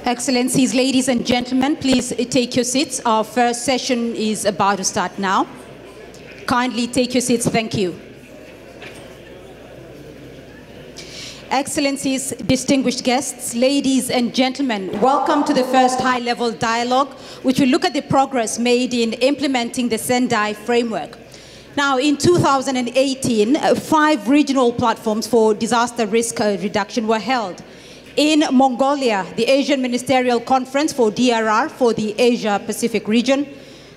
Excellencies, ladies and gentlemen, please take your seats. Our first session is about to start now. Kindly take your seats. Thank you. Excellencies, distinguished guests, ladies and gentlemen, welcome to the first high-level dialogue, which will look at the progress made in implementing the Sendai Framework. Now, in 2018, 5 regional platforms for disaster risk reduction were held. In Mongolia, the Asian Ministerial Conference for DRR for the Asia-Pacific region,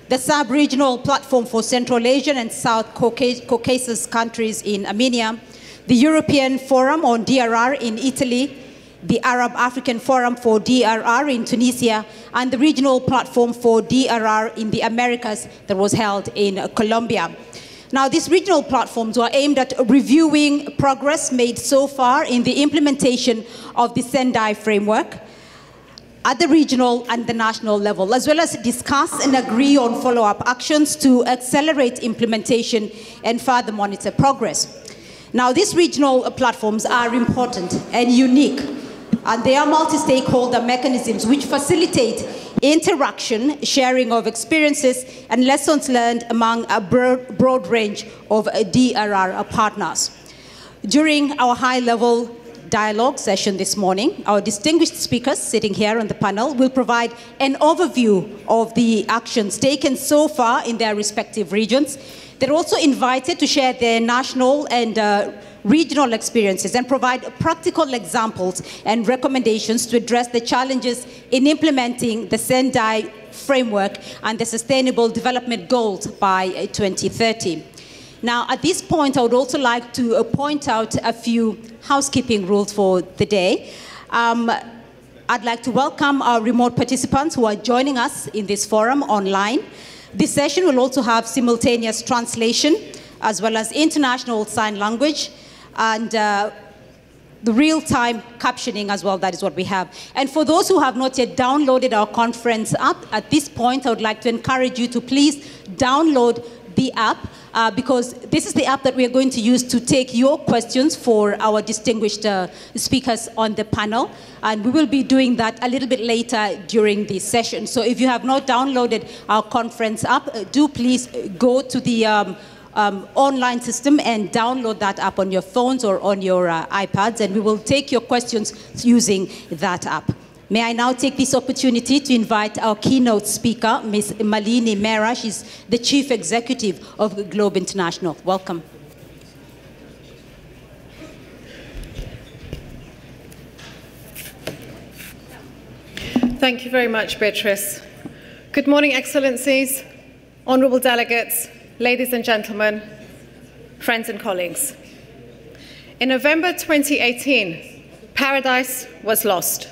the Sub-Regional Platform for Central Asian and South Caucasus countries in Armenia, the European Forum on DRR in Italy, the Arab African Forum for DRR in Tunisia, and the Regional Platform for DRR in the Americas that was held in Colombia. Now, these regional platforms were aimed at reviewing progress made so far in the implementation of the Sendai Framework at the regional and the national level, as well as discuss and agree on follow-up actions to accelerate implementation and further monitor progress. Now, these regional platforms are important and unique, and they are multi-stakeholder mechanisms which facilitate interaction, sharing of experiences, and lessons learned among a broad range of DRR partners. During our high-level dialogue session this morning, our distinguished speakers sitting here on the panel will provide an overview of the actions taken so far in their respective regions. They're also invited to share their national and regional experiences and provide practical examples and recommendations to address the challenges in implementing the Sendai Framework and the Sustainable Development Goals by 2030. Now, at this point, I would also like to point out a few housekeeping rules for the day. I'd like to welcome our remote participants who are joining us in this forum online. This session will also have simultaneous translation, as well as international sign language, and the real-time captioning as well. That is what we have. And for those who have not yet downloaded our conference app, at this point, I would like to encourage you to please download the app, because this is the app that we are going to use to take your questions for our distinguished speakers on the panel. And we will be doing that a little bit later during this session. So if you have not downloaded our conference app, do please go to the online system and download that app on your phones or on your iPads, and we will take your questions using that app. May I now take this opportunity to invite our keynote speaker, Ms. Malini Mera. She's the Chief Executive of Globe International. Welcome. Thank you very much, Beatrice. Good morning, Excellencies, honourable delegates, ladies and gentlemen, friends and colleagues. In November 2018, paradise was lost.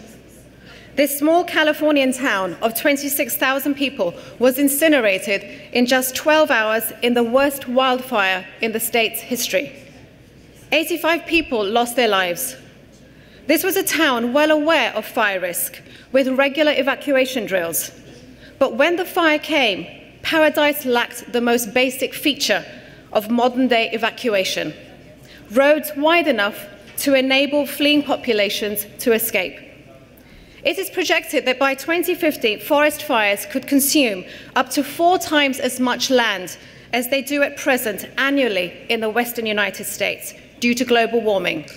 This small Californian town of 26,000 people was incinerated in just 12 hours in the worst wildfire in the state's history. 85 people lost their lives. This was a town well aware of fire risk, with regular evacuation drills. But when the fire came, Paradise lacked the most basic feature of modern-day evacuation: roads wide enough to enable fleeing populations to escape. It is projected that by 2050, forest fires could consume up to 4 times as much land as they do at present annually in the western United States due to global warming.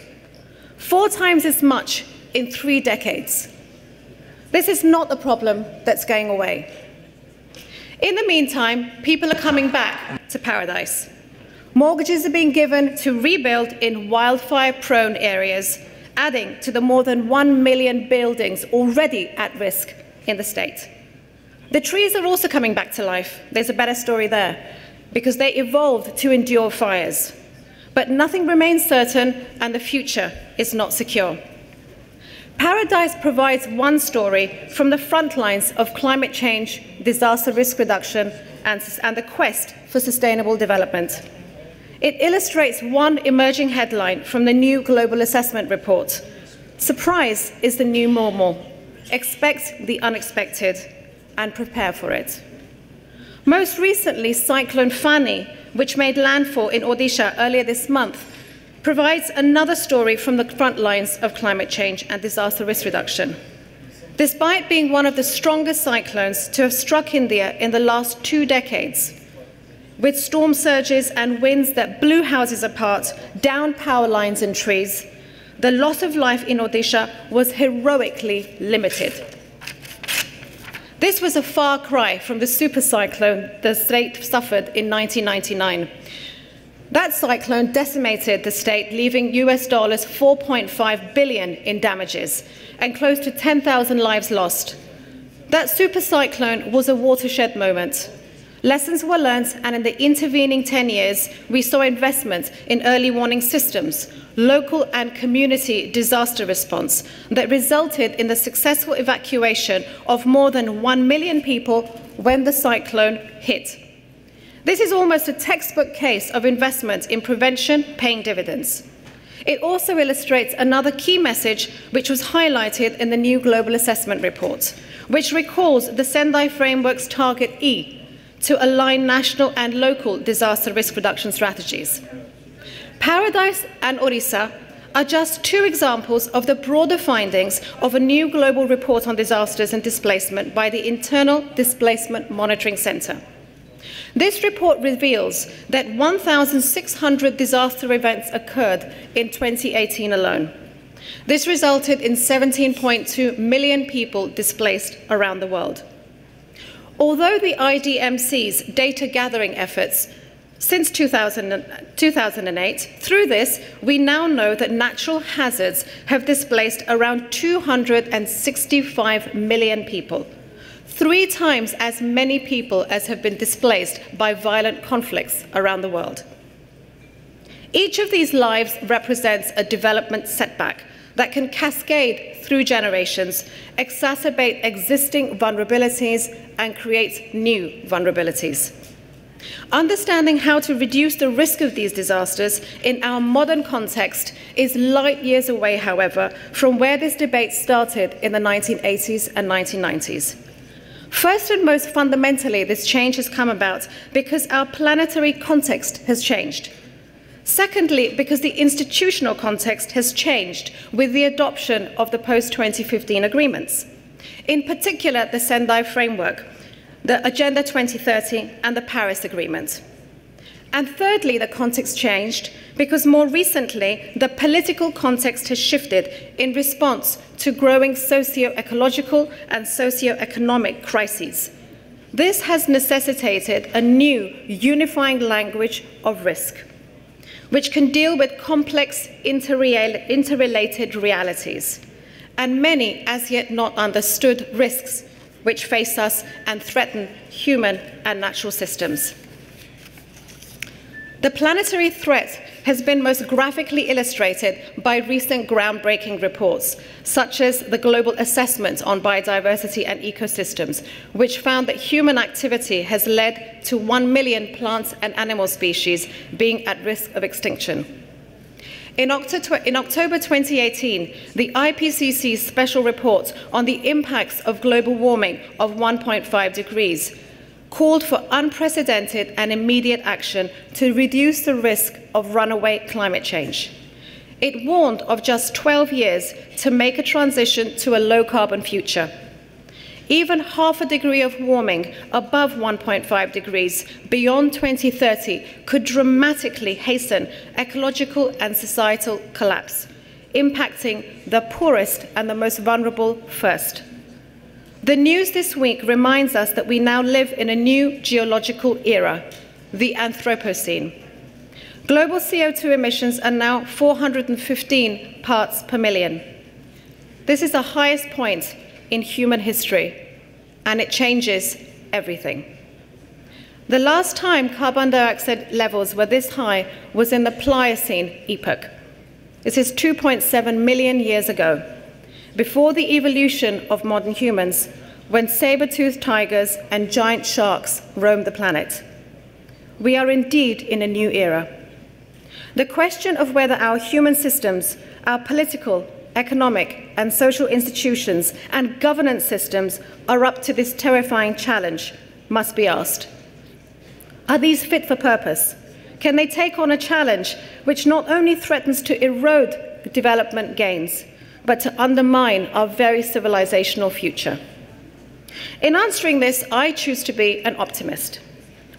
4 times as much in 3 decades. This is not the problem that's going away. In the meantime, people are coming back to paradise. Mortgages are being given to rebuild in wildfire-prone areas, adding to the more than 1 million buildings already at risk in the state. The trees are also coming back to life. There's a better story there, because they evolved to endure fires. But nothing remains certain, and the future is not secure. Paradise provides one story from the front lines of climate change, disaster risk reduction, and the quest for sustainable development. It illustrates one emerging headline from the new Global Assessment Report: surprise is the new normal. Expect the unexpected and prepare for it. Most recently, Cyclone Fani, which made landfall in Odisha earlier this month, provides another story from the front lines of climate change and disaster risk reduction. Despite being one of the strongest cyclones to have struck India in the last 2 decades, with storm surges and winds that blew houses apart, down power lines and trees, the loss of life in Odisha was heroically limited. This was a far cry from the super cyclone the state suffered in 1999. That cyclone decimated the state, leaving US dollars 4.5 billion in damages and close to 10,000 lives lost. That super cyclone was a watershed moment. Lessons were learned, and in the intervening 10 years, we saw investment in early warning systems, local and community disaster response that resulted in the successful evacuation of more than 1 million people when the cyclone hit. This is almost a textbook case of investment in prevention paying dividends. It also illustrates another key message which was highlighted in the new Global Assessment Report, which recalls the Sendai Framework's Target E to align national and local disaster risk reduction strategies. Paradise and Orissa are just 2 examples of the broader findings of a new global report on disasters and displacement by the Internal Displacement Monitoring Center. This report reveals that 1,600 disaster events occurred in 2018 alone. This resulted in 17.2 million people displaced around the world. Although the IDMC's data gathering efforts since 2008, through this, we now know that natural hazards have displaced around 265 million people, 3 times as many people as have been displaced by violent conflicts around the world. Each of these lives represents a development setback that can cascade through generations, exacerbate existing vulnerabilities, and create new vulnerabilities. Understanding how to reduce the risk of these disasters in our modern context is light years away, however, from where this debate started in the 1980s and 1990s. First and most fundamentally, this change has come about because our planetary context has changed. Secondly, because the institutional context has changed with the adoption of the post-2015 agreements, in particular the Sendai Framework, the Agenda 2030 and the Paris Agreement. And thirdly, the context changed because more recently the political context has shifted in response to growing socio-ecological and socio-economic crises. This has necessitated a new unifying language of risk, which can deal with complex interrelated realities and many as yet not understood risks which face us and threaten human and natural systems. The planetary threat has been most graphically illustrated by recent groundbreaking reports, such as the Global Assessment on Biodiversity and Ecosystems, which found that human activity has led to 1 million plant and animal species being at risk of extinction. In October 2018, the IPCC's special report on the impacts of global warming of 1.5 degrees called for unprecedented and immediate action to reduce the risk of runaway climate change. It warned of just 12 years to make a transition to a low-carbon future. Even half a degree of warming above 1.5 degrees beyond 2030 could dramatically hasten ecological and societal collapse, impacting the poorest and the most vulnerable first. The news this week reminds us that we now live in a new geological era, the Anthropocene. Global CO2 emissions are now 415 parts per million. This is the highest point in human history, and it changes everything. The last time carbon dioxide levels were this high was in the Pliocene epoch. This is 2.7 million years ago, before the evolution of modern humans, when saber-toothed tigers and giant sharks roamed the planet. We are indeed in a new era. The question of whether our human systems, our political, economic and social institutions and governance systems are up to this terrifying challenge must be asked. Are these fit for purpose? Can they take on a challenge which not only threatens to erode development gains, but to undermine our very civilizational future. In answering this, I choose to be an optimist,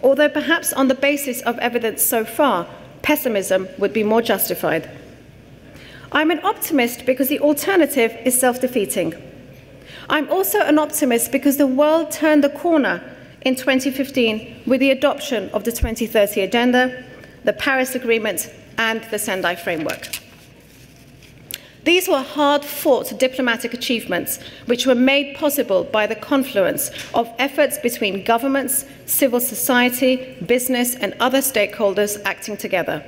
although perhaps on the basis of evidence so far, pessimism would be more justified. I'm an optimist because the alternative is self-defeating. I'm also an optimist because the world turned the corner in 2015 with the adoption of the 2030 Agenda, the Paris Agreement, and the Sendai Framework. These were hard-fought diplomatic achievements which were made possible by the confluence of efforts between governments, civil society, business, and other stakeholders acting together.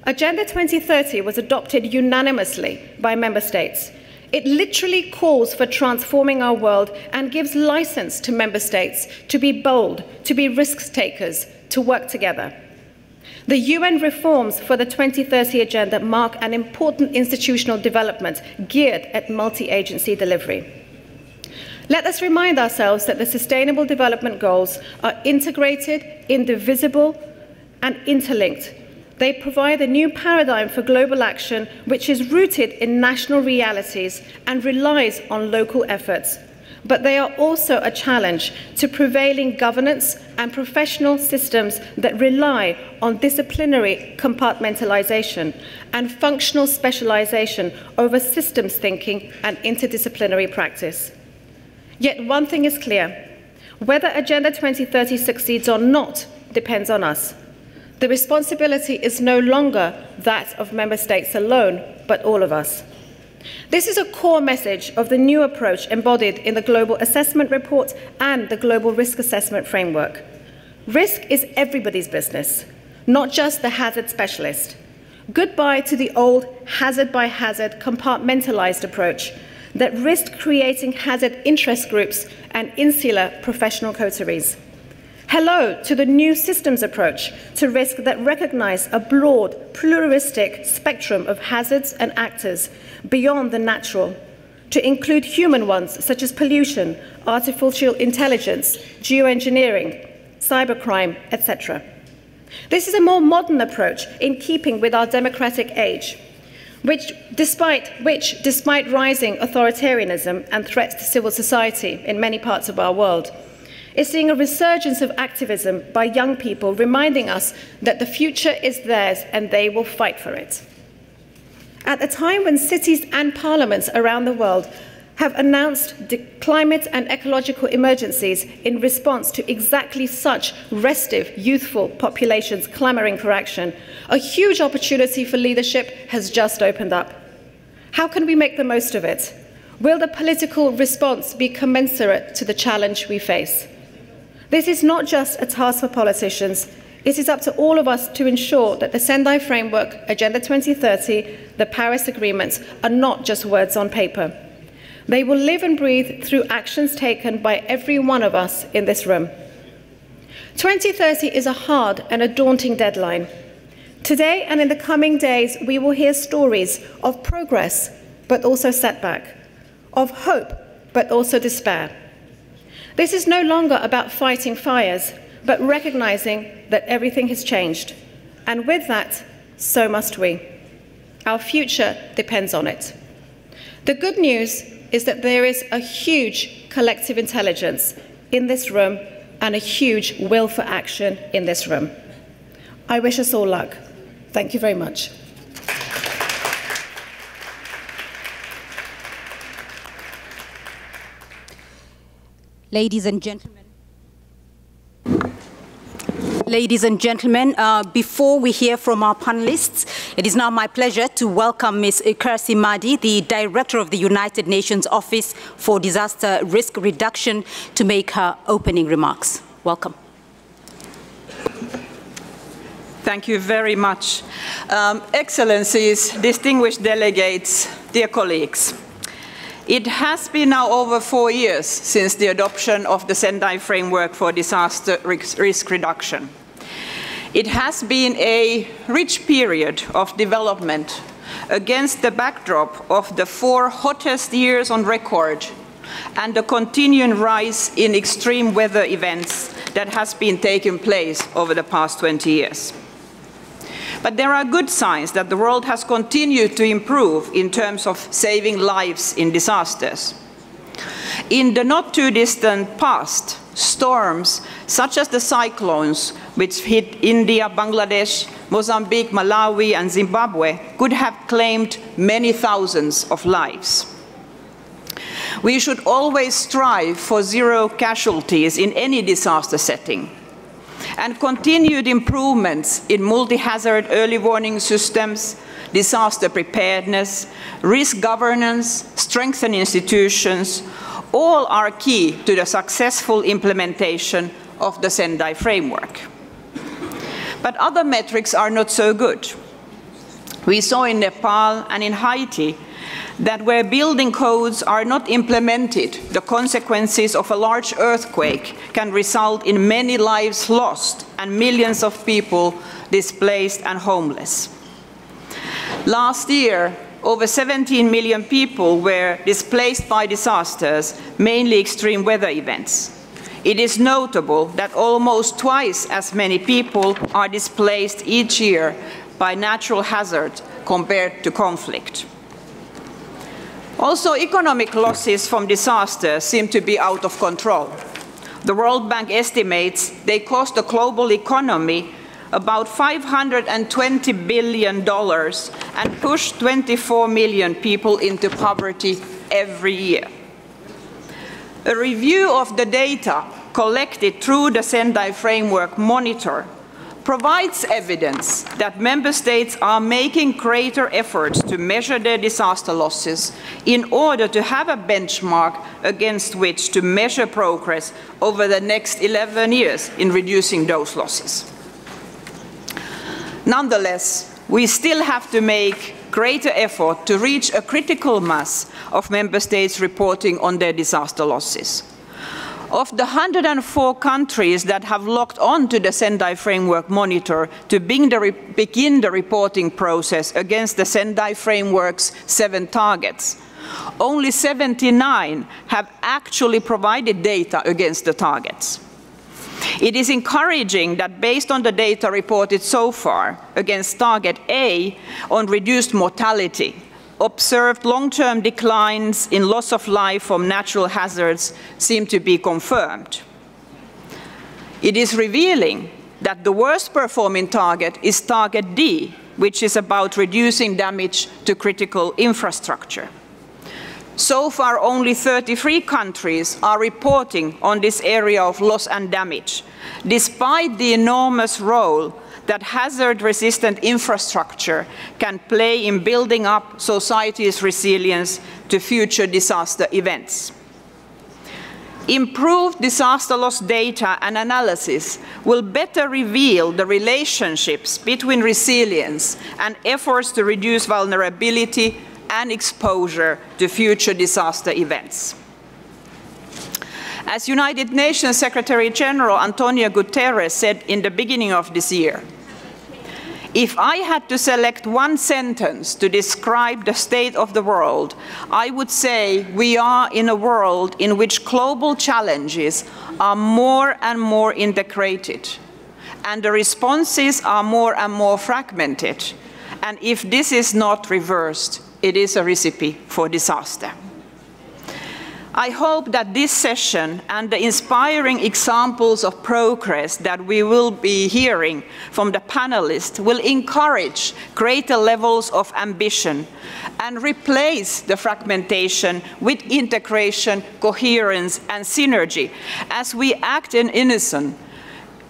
Agenda 2030 was adopted unanimously by member states. It literally calls for transforming our world and gives license to member states to be bold, to be risk takers, to work together. The UN reforms for the 2030 Agenda mark an important institutional development geared at multi-agency delivery. Let us remind ourselves that the Sustainable Development Goals are integrated, indivisible, and interlinked. They provide a new paradigm for global action which is rooted in national realities and relies on local efforts. But they are also a challenge to prevailing governance and professional systems that rely on disciplinary compartmentalization and functional specialization over systems thinking and interdisciplinary practice. Yet one thing is clear: whether Agenda 2030 succeeds or not depends on us. The responsibility is no longer that of member states alone, but all of us. This is a core message of the new approach embodied in the Global Assessment Report and the Global Risk Assessment Framework. Risk is everybody's business, not just the hazard specialist. Goodbye to the old hazard-by-hazard compartmentalized approach that risked creating hazard interest groups and insular professional coteries. Hello to the new systems approach to risk that recognize a broad, pluralistic spectrum of hazards and actors beyond the natural, to include human ones such as pollution, artificial intelligence, geoengineering, cybercrime, etc. This is a more modern approach in keeping with our democratic age, which despite rising authoritarianism and threats to civil society in many parts of our world, is seeing a resurgence of activism by young people, reminding us that the future is theirs and they will fight for it. At a time when cities and parliaments around the world have announced climate and ecological emergencies in response to exactly such restive, youthful populations clamoring for action, a huge opportunity for leadership has just opened up. How can we make the most of it? Will the political response be commensurate to the challenge we face? This is not just a task for politicians. It is up to all of us to ensure that the Sendai Framework, Agenda 2030, the Paris Agreement are not just words on paper. They will live and breathe through actions taken by every one of us in this room. 2030 is a hard and a daunting deadline. Today and in the coming days, we will hear stories of progress, but also setback, of hope, but also despair. This is no longer about fighting fires, but recognizing that everything has changed. And with that, so must we. Our future depends on it. The good news is that there is a huge collective intelligence in this room and a huge will for action in this room. I wish us all luck. Thank you very much. Ladies and gentlemen, before we hear from our panelists, it is now my pleasure to welcome Ms. Kirsty Madi, the Director of the United Nations Office for Disaster Risk Reduction, to make her opening remarks. Welcome. Thank you very much. Excellencies, distinguished delegates, dear colleagues. It has been now over 4 years since the adoption of the Sendai Framework for Disaster Risk Reduction. It has been a rich period of development against the backdrop of the 4 hottest years on record and the continuing rise in extreme weather events that has been taking place over the past 20 years. But there are good signs that the world has continued to improve in terms of saving lives in disasters. In the not too distant past, storms such as the cyclones which hit India, Bangladesh, Mozambique, Malawi, and Zimbabwe could have claimed many thousands of lives. We should always strive for zero casualties in any disaster setting. And continued improvements in multi-hazard early warning systems, disaster preparedness, risk governance, strengthened institutions, all are key to the successful implementation of the Sendai Framework. But other metrics are not so good. We saw in Nepal and in Haiti that where building codes are not implemented, the consequences of a large earthquake can result in many lives lost and millions of people displaced and homeless. Last year, over 17 million people were displaced by disasters, mainly extreme weather events. It is notable that almost twice as many people are displaced each year by natural hazard compared to conflict. Also, economic losses from disasters seem to be out of control. The World Bank estimates they cost the global economy about $520 billion and push 24 million people into poverty every year. A review of the data collected through the Sendai Framework Monitor provides evidence that member states are making greater efforts to measure their disaster losses in order to have a benchmark against which to measure progress over the next 11 years in reducing those losses. Nonetheless, we still have to make greater effort to reach a critical mass of member states reporting on their disaster losses. Of the 104 countries that have logged on to the Sendai Framework Monitor to begin the reporting process against the Sendai Framework's 7 targets, only 79 have actually provided data against the targets. It is encouraging that based on the data reported so far against Target A on reduced mortality, observed long-term declines in loss of life from natural hazards seem to be confirmed. It is revealing that the worst performing target is Target D, which is about reducing damage to critical infrastructure. So far, only 33 countries are reporting on this area of loss and damage, despite the enormous role that hazard-resistant infrastructure can play in building up society's resilience to future disaster events. Improved disaster loss data and analysis will better reveal the relationships between resilience and efforts to reduce vulnerability and exposure to future disaster events. As United Nations Secretary General Antonio Guterres said in the beginning of this year, if I had to select one sentence to describe the state of the world, I would say we are in a world in which global challenges are more and more integrated, and the responses are more and more fragmented. And if this is not reversed, it is a recipe for disaster. I hope that this session and the inspiring examples of progress that we will be hearing from the panelists will encourage greater levels of ambition and replace the fragmentation with integration, coherence, and synergy as we act in unison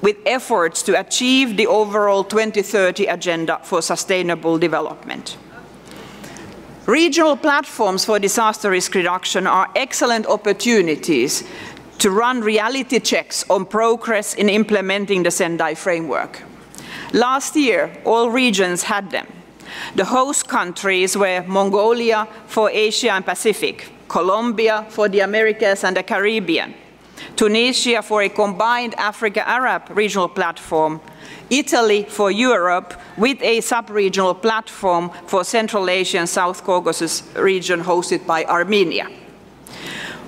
with efforts to achieve the overall 2030 Agenda for Sustainable Development. Regional platforms for disaster risk reduction are excellent opportunities to run reality checks on progress in implementing the Sendai Framework. Last year, all regions had them. The host countries were Mongolia for Asia and Pacific, Colombia for the Americas and the Caribbean, Tunisia for a combined Africa-Arab regional platform, Italy for Europe with a sub-regional platform for Central Asia and South Caucasus region hosted by Armenia.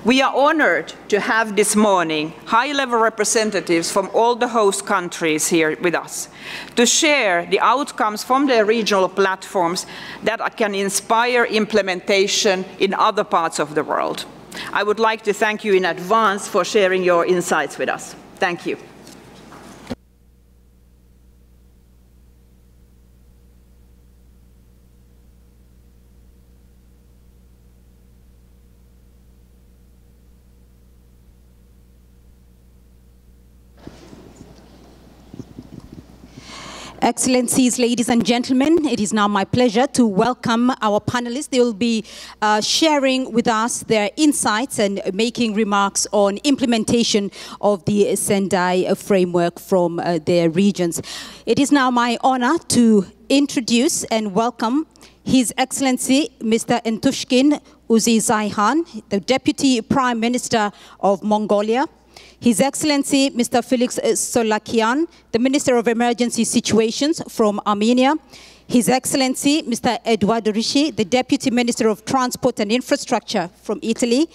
We are honored to have this morning high-level representatives from all the host countries here with us to share the outcomes from their regional platforms that can inspire implementation in other parts of the world. I would like to thank you in advance for sharing your insights with us. Thank you. Excellencies, ladies and gentlemen, it is now my pleasure to welcome our panelists. They will be sharing with us their insights and making remarks on implementation of the Sendai Framework from their regions. It is now my honor to introduce and welcome His Excellency Mr. Entushkin Uzizaihan, the Deputy Prime Minister of Mongolia. His Excellency Mr. Felix Solakian, the Minister of Emergency Situations from Armenia. His Excellency Mr. Eduardo Rishi, the Deputy Minister of Transport and Infrastructure from Italy.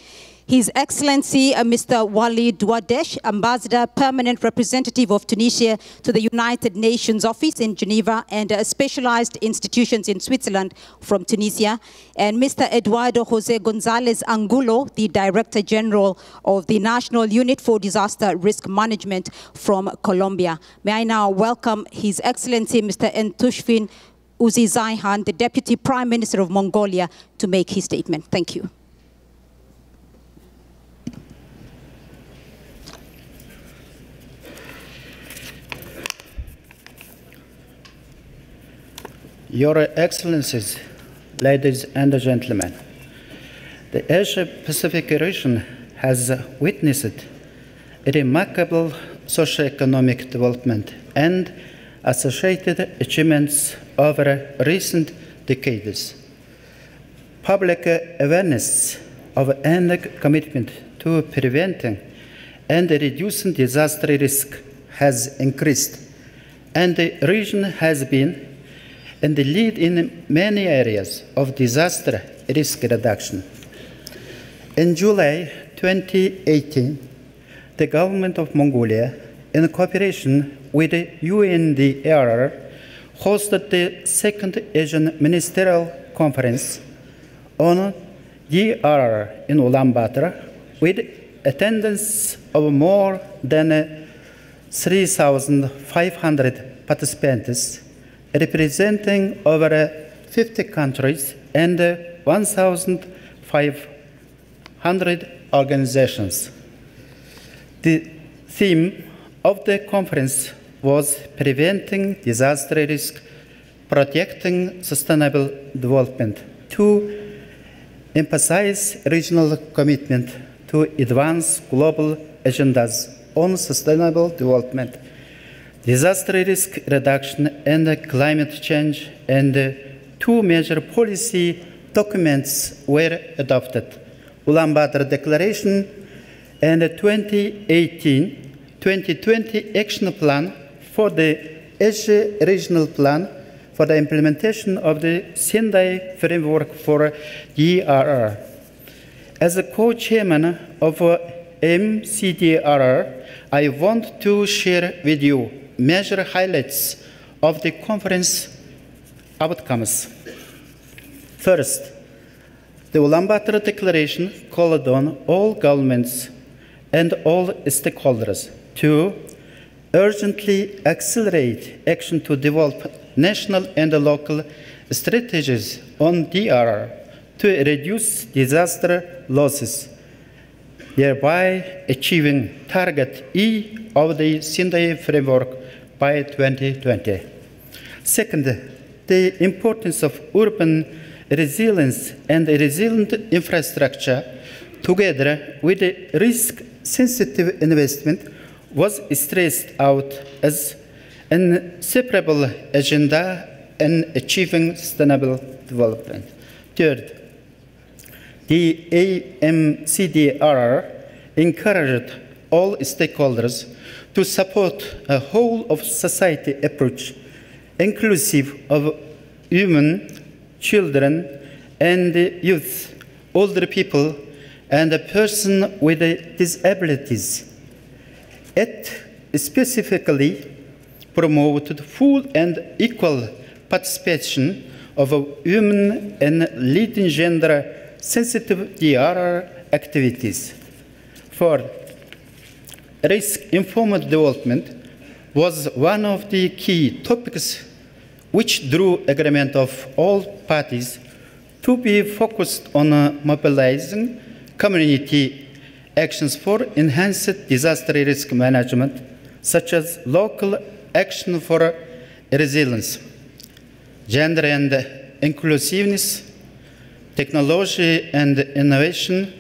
His Excellency Mr. Wali Douadesh, Ambassador, Permanent Representative of Tunisia to the United Nations Office in Geneva and Specialized Institutions in Switzerland from Tunisia. And Mr. Eduardo Jose Gonzalez Angulo, the Director General of the National Unit for Disaster Risk Management from Colombia. May I now welcome His Excellency Mr. Entushkin Uzizaihan, the Deputy Prime Minister of Mongolia, to make his statement. Thank you. Your Excellencies, ladies and gentlemen, the Asia-Pacific region has witnessed a remarkable socio-economic development and associated achievements over recent decades. Public awareness of and commitment to preventing and reducing disaster risk has increased, and the region has been in the lead in many areas of disaster risk reduction. In July 2018, the government of Mongolia, in cooperation with the UNDR, hosted the second Asian Ministerial Conference on DRR in Ulaanbaatar, with attendance of more than 3,500 participants, representing over 50 countries and 1,500 organizations. The theme of the conference was preventing disaster risk, protecting sustainable development, to emphasize regional commitment to advance global agendas on sustainable development, disaster risk reduction and climate change, and two major policy documents were adopted: Ulaanbaatar Declaration and the 2018-2020 Action Plan for the Asia Regional Plan for the implementation of the Sendai Framework for DRR. As a co-chairman of MCDRR, I want to share with you major highlights of the conference outcomes. First, the Ulaanbaatar Declaration called on all governments and all stakeholders to urgently accelerate action to develop national and local strategies on DRR to reduce disaster losses, thereby achieving Target E of the Sendai Framework by 2020. Second, the importance of urban resilience and resilient infrastructure, together with the risk-sensitive investment, was stressed out as an inseparable agenda in achieving sustainable development. Third, the AMCDR encouraged all stakeholders to support a whole-of-society approach, inclusive of women, children, and youth, older people, and a person with disabilities. It specifically promoted full and equal participation of women in leading gender-sensitive DRR activities. For risk-informed development was one of the key topics which drew agreement of all parties to be focused on mobilizing community actions for enhanced disaster risk management, such as local action for resilience, gender and inclusiveness, technology and innovation,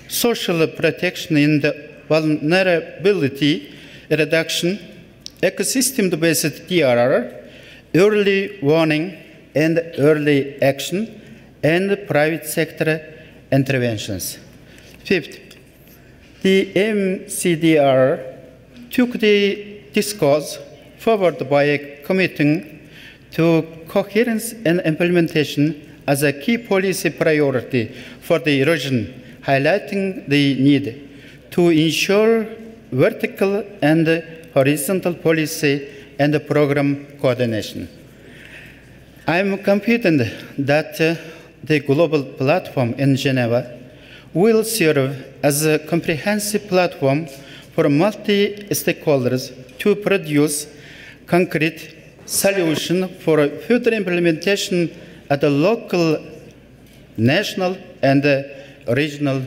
social protection and vulnerability reduction, ecosystem-based DRR, early warning and early action, and private sector interventions. Fifth, the MCDR took the discourse forward by committing to coherence and implementation as a key policy priority for the region, highlighting the need to ensure vertical and horizontal policy and program coordination. I am confident that the global platform in Geneva will serve as a comprehensive platform for multi-stakeholders to produce concrete solutions for further implementation at the local, national, and regional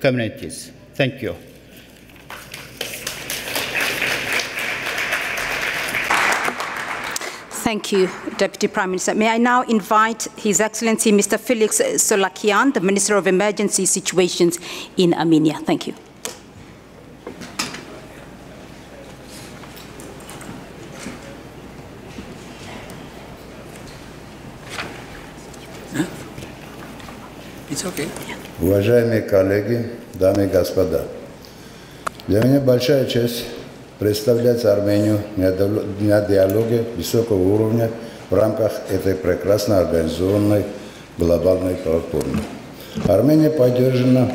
communities. Thank you. Thank you, Deputy Prime Minister. May I now invite His Excellency Mr. Felix Solakian, the Minister of Emergency Situations in Armenia. Thank you. It's okay. Уважаемые коллеги, дамы и господа, для меня большая честь представлять Армению на диалоге высокого уровня в рамках этой прекрасно организованной глобальной платформы. Армения подвержена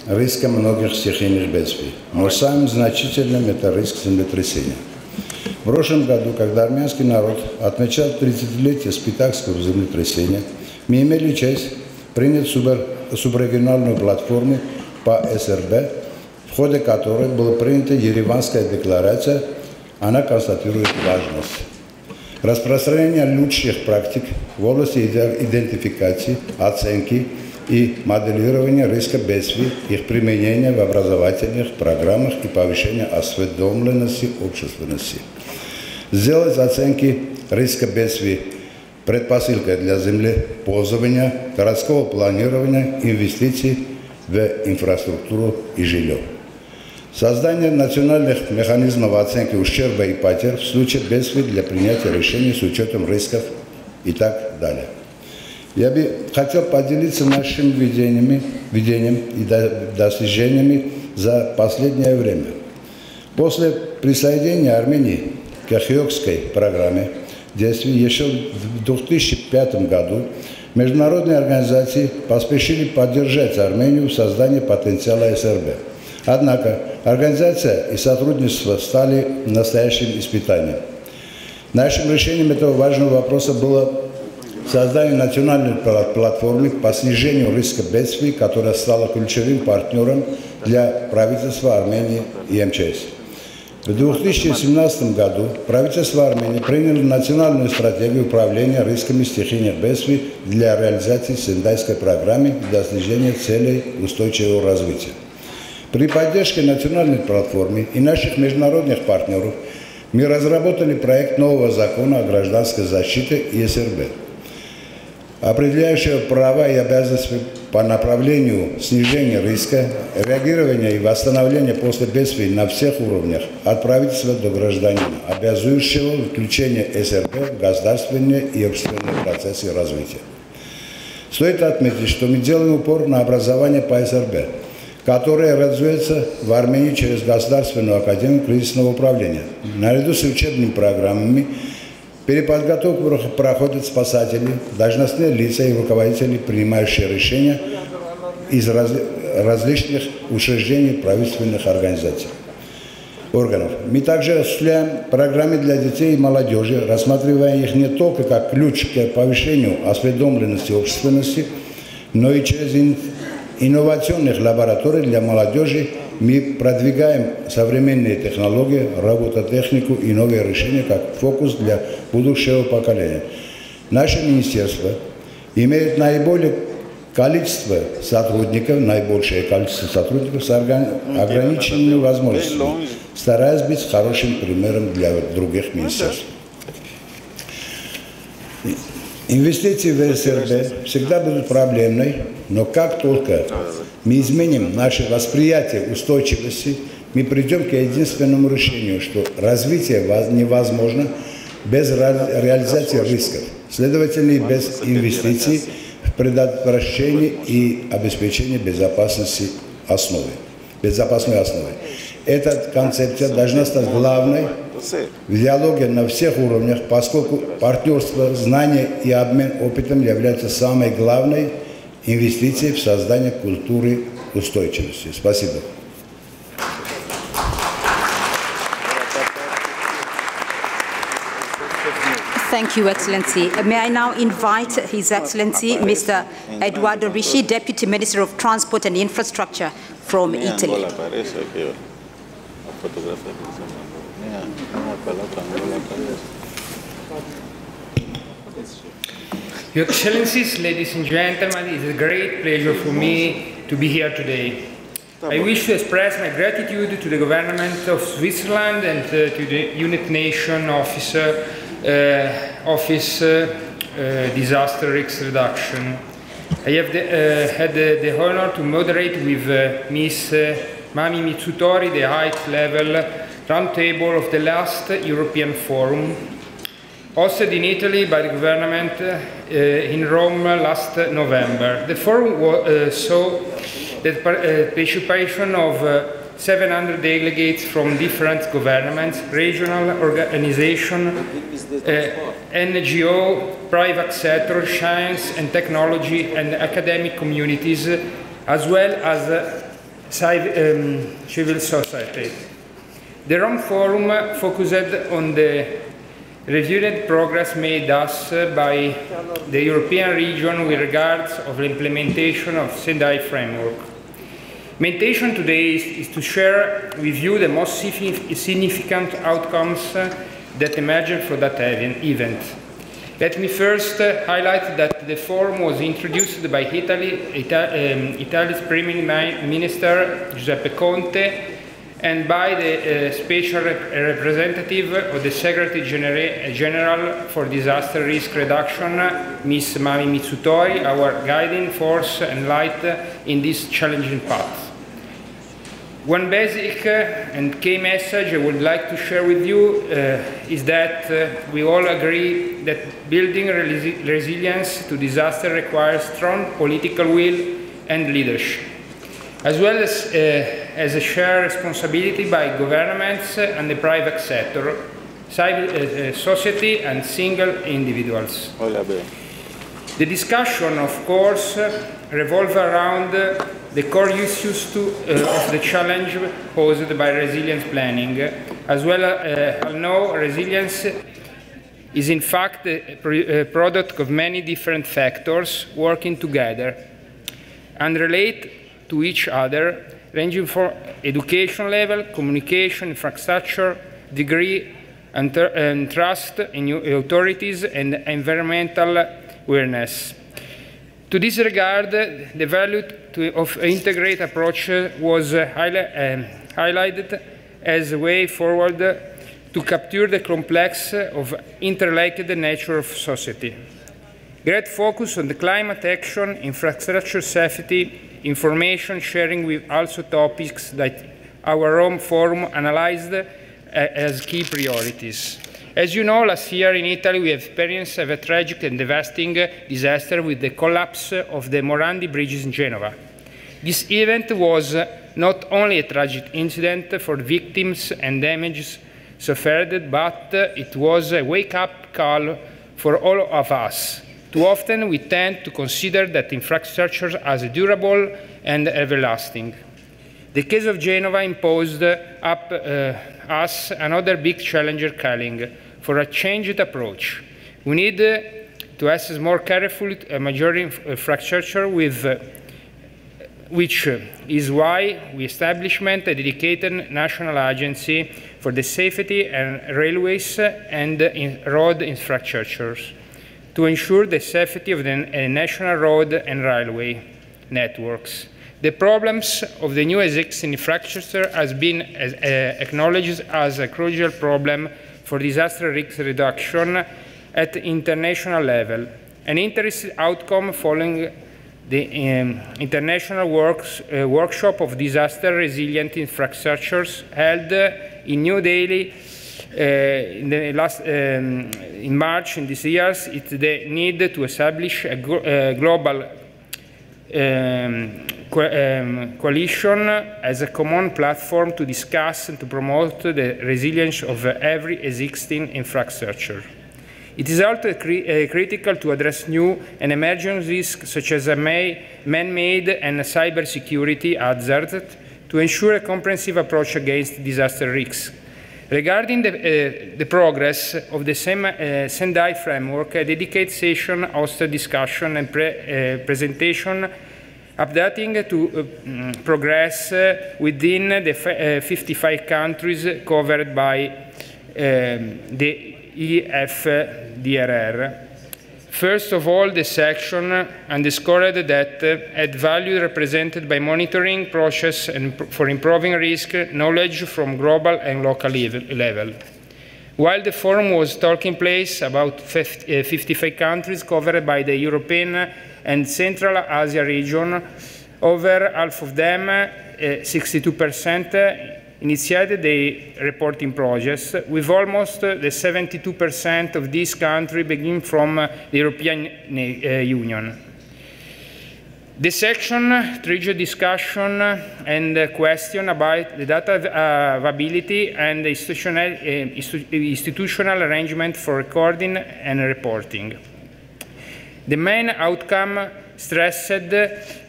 рискам многих стихийных бедствий, но самым значительным это риск землетрясения. В прошлом году, когда армянский народ отмечал 30-летие Спитакского землетрясения, мы имели честь принять субрегиональную платформу по СРБ, в ходе которой была принята Ереванская декларация. Она констатирует важность распространения лучших практик в области идентификации, оценки и моделирования риска бедствий, их применения в образовательных программах и повышения осведомленности общественности. Сделать оценки риска бедствий предпосылкой для землепользования, городского планирования, инвестиций в инфраструктуру и жилье. Создание национальных механизмов оценки ущерба и потерь в случае бедствий для принятия решений с учетом рисков и так далее. Я бы хотел поделиться нашими видением и достижениями за последнее время. После присоединения Армении к Кахиокской программе действий еще в 2005 году международные организации поспешили поддержать Армению в создании потенциала СРБ. Однако организация и сотрудничество стали настоящим испытанием. Нашим решением этого важного вопроса было создание национальной платформы по снижению риска бедствий, которая стала ключевым партнером для правительства Армении и МЧС. В 2017 году правительство Армении приняло национальную стратегию управления рисками стихийных бедствий для реализации Сендайской программы и достижения целей устойчивого развития. При поддержке национальной платформы и наших международных партнеров мы разработали проект нового закона о гражданской защите и СРБ, определяющего права и обязанности по направлению снижения риска, реагирования и восстановления после бедствий на всех уровнях, от правительства до гражданина, обязующего включение СРБ в государственные и общественные процессы развития. Стоит отметить, что мы делаем упор на образование по СРБ, которое реализуется в Армении через Государственную академию кризисного управления. Наряду с учебными программами переподготовку проходят спасатели, должностные лица и руководители, принимающие решения из различных учреждений правительственных организаций. Органов. Мы также осуществляем программы для детей и молодежи, рассматривая их не только как ключ к повышению осведомленности общественности, но и через инновационных лабораторий для молодежи мы продвигаем современные технологии, робототехнику и новые решения как фокус для будущего поколения. Наше министерство имеет наибольшее количество сотрудников с ограниченными возможностями, стараясь быть хорошим примером для других министерств. Инвестиции в СРБ всегда будут проблемной, но как только мы изменим наше восприятие устойчивости, мы придем к единственному решению, что развитие невозможно без реализации рисков, следовательно, и без инвестиций в предотвращение и обеспечение безопасной основы. Эта концепция должна стать главной в диалоге на всех уровнях, поскольку партнерство, знания и обмен опытом являются самой главной инвестицией в создание культуры устойчивости. Спасибо. Thank you, Excellency. May I now invite His Excellency, Mr. Eduardo Ricci, Deputy Minister of Transport and Infrastructure from Italy. Your Excellencies, ladies and gentlemen, it is a great pleasure for me to be here today. I wish to express my gratitude to the government of Switzerland and to the United Nations Office Disaster Risk Reduction. I have had the honor to moderate with Ms. Mami Mitsutori the high-level roundtable of the last European Forum, hosted in Italy by the government in Rome last November. The forum saw the participation of 700 delegates from different governments, regional organizations, NGO, private sector, science and technology, and academic communities, as well as civil society. The Rome Forum focused on the reviewed progress made thus by the European region with regards of the implementation of Sendai Framework. My intention today is to share with you the most significant outcomes that emerged from that event. Let me first highlight that the forum was introduced by Italy's Prime Minister Giuseppe Conte and by the special representative of the Secretary General for Disaster Risk Reduction, Ms. Mami Mitsutori, our guiding force and light in this challenging path. One basic and key message I would like to share with you is that we all agree that building resilience to disaster requires strong political will and leadership, as well as a shared responsibility by governments and the private sector, civil society and single individuals. The discussion, of course, revolves around the core issues of the challenge posed by resilience planning. As well as know, resilience is in fact a product of many different factors working together and relate to each other, ranging from education level, communication, infrastructure, degree, and trust in authorities and environmental awareness. To this regard, the value of an integrated approach was highlighted as a way forward to capture the complex of interlinked nature of society. Great focus on the climate action, infrastructure safety, information sharing with also topics that our Rome Forum analyzed as key priorities. As you know, last year in Italy we experienced a tragic and devastating disaster with the collapse of the Morandi bridges in Genova. This event was not only a tragic incident for victims and damages suffered, but it was a wake-up call for all of us Too often, we tend to consider that infrastructure as durable and everlasting. The case of Genova imposed us another big challenger calling for a changed approach. We need to assess more carefully a major infrastructure which is why we established a dedicated national agency for the safety and railways and road infrastructures to ensure the safety of the national road and railway networks. The problems of the new existing infrastructure has been acknowledged as a crucial problem for disaster risk reduction at international level. An interesting outcome following the International Workshop of Disaster Resilient Infrastructures held in New Delhi in March in this year, it's the need to establish a global coalition as a common platform to discuss and to promote the resilience of every existing infrastructure. It is also critical to address new and emerging risks such as man-made and cybersecurity hazards to ensure a comprehensive approach against disaster risks. Regarding the progress of the Sendai Framework, a dedicated session hosted discussion and presentation updating to progress within the 55 countries covered by the EFDRR. First of all, the section underscored that added value represented by monitoring process and for improving risk knowledge from global and local level. While the forum was taking place, about 55 countries covered by the European and Central Asia region, over half of them, 62%, initiated the reporting process, with almost the 72% of these countries beginning from the European Union. The section triggered discussion and question about the data availability and the institutional arrangement for recording and reporting. The main outcome stressed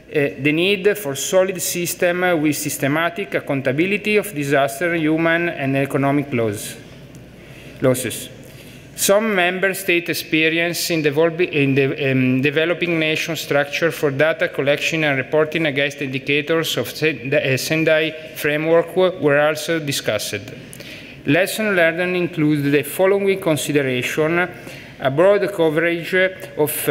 the need for solid system with systematic accountability of disaster, human and economic losses. Some member states experience in developing nation structure for data collection and reporting against indicators of Sendai Framework were also discussed. Lessons learned include the following consideration: a broad coverage of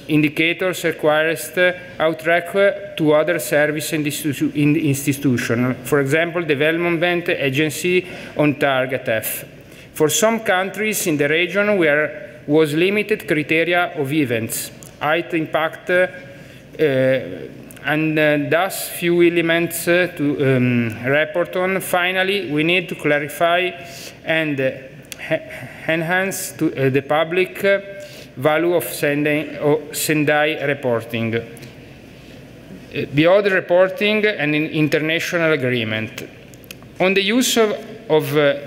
indicators requires outreach to other service and institutions, for example, Development Agency on Target F. For some countries in the region where was limited criteria of events, height impact, and thus few elements to report on. Finally, we need to clarify and enhance to the public value of Sendai reporting, beyond reporting and international agreement. On the use of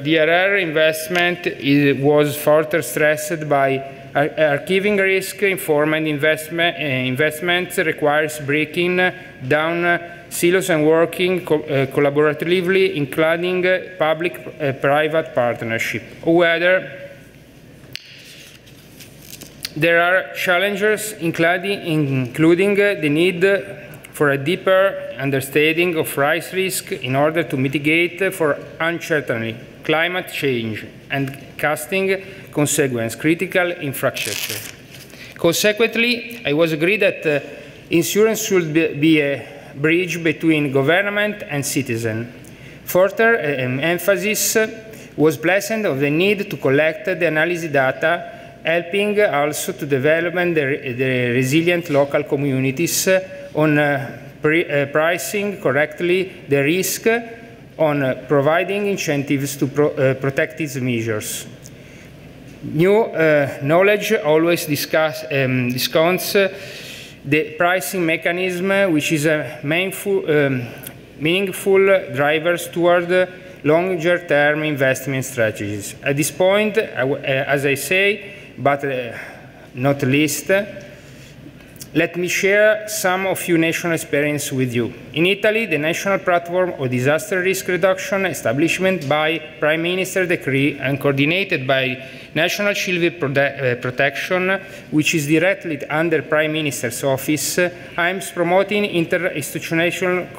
DRR investment, it was further stressed by archiving risk. Informed investments requires breaking down silos and working collaboratively, including public-private partnership. However, there are challenges, including the need for a deeper understanding of risk in order to mitigate for uncertainty, climate change, and casting consequence critical infrastructure. Consequently, I was agreed that insurance should be a bridge between government and citizen. Further emphasis was placed on the need to collect the analysis data, helping also to develop the resilient local communities on pricing correctly the risk, on providing incentives to protect these measures. New knowledge always discounts the pricing mechanism, which is a meaningful driver toward longer-term investment strategies. At this point, as I say, but not least, Let me share some of your national experience with you. In Italy, the National Platform of Disaster Risk Reduction, established by Prime Minister decree and coordinated by National Civil Protection, which is directly under Prime Minister's office, aims promoting interinstitutional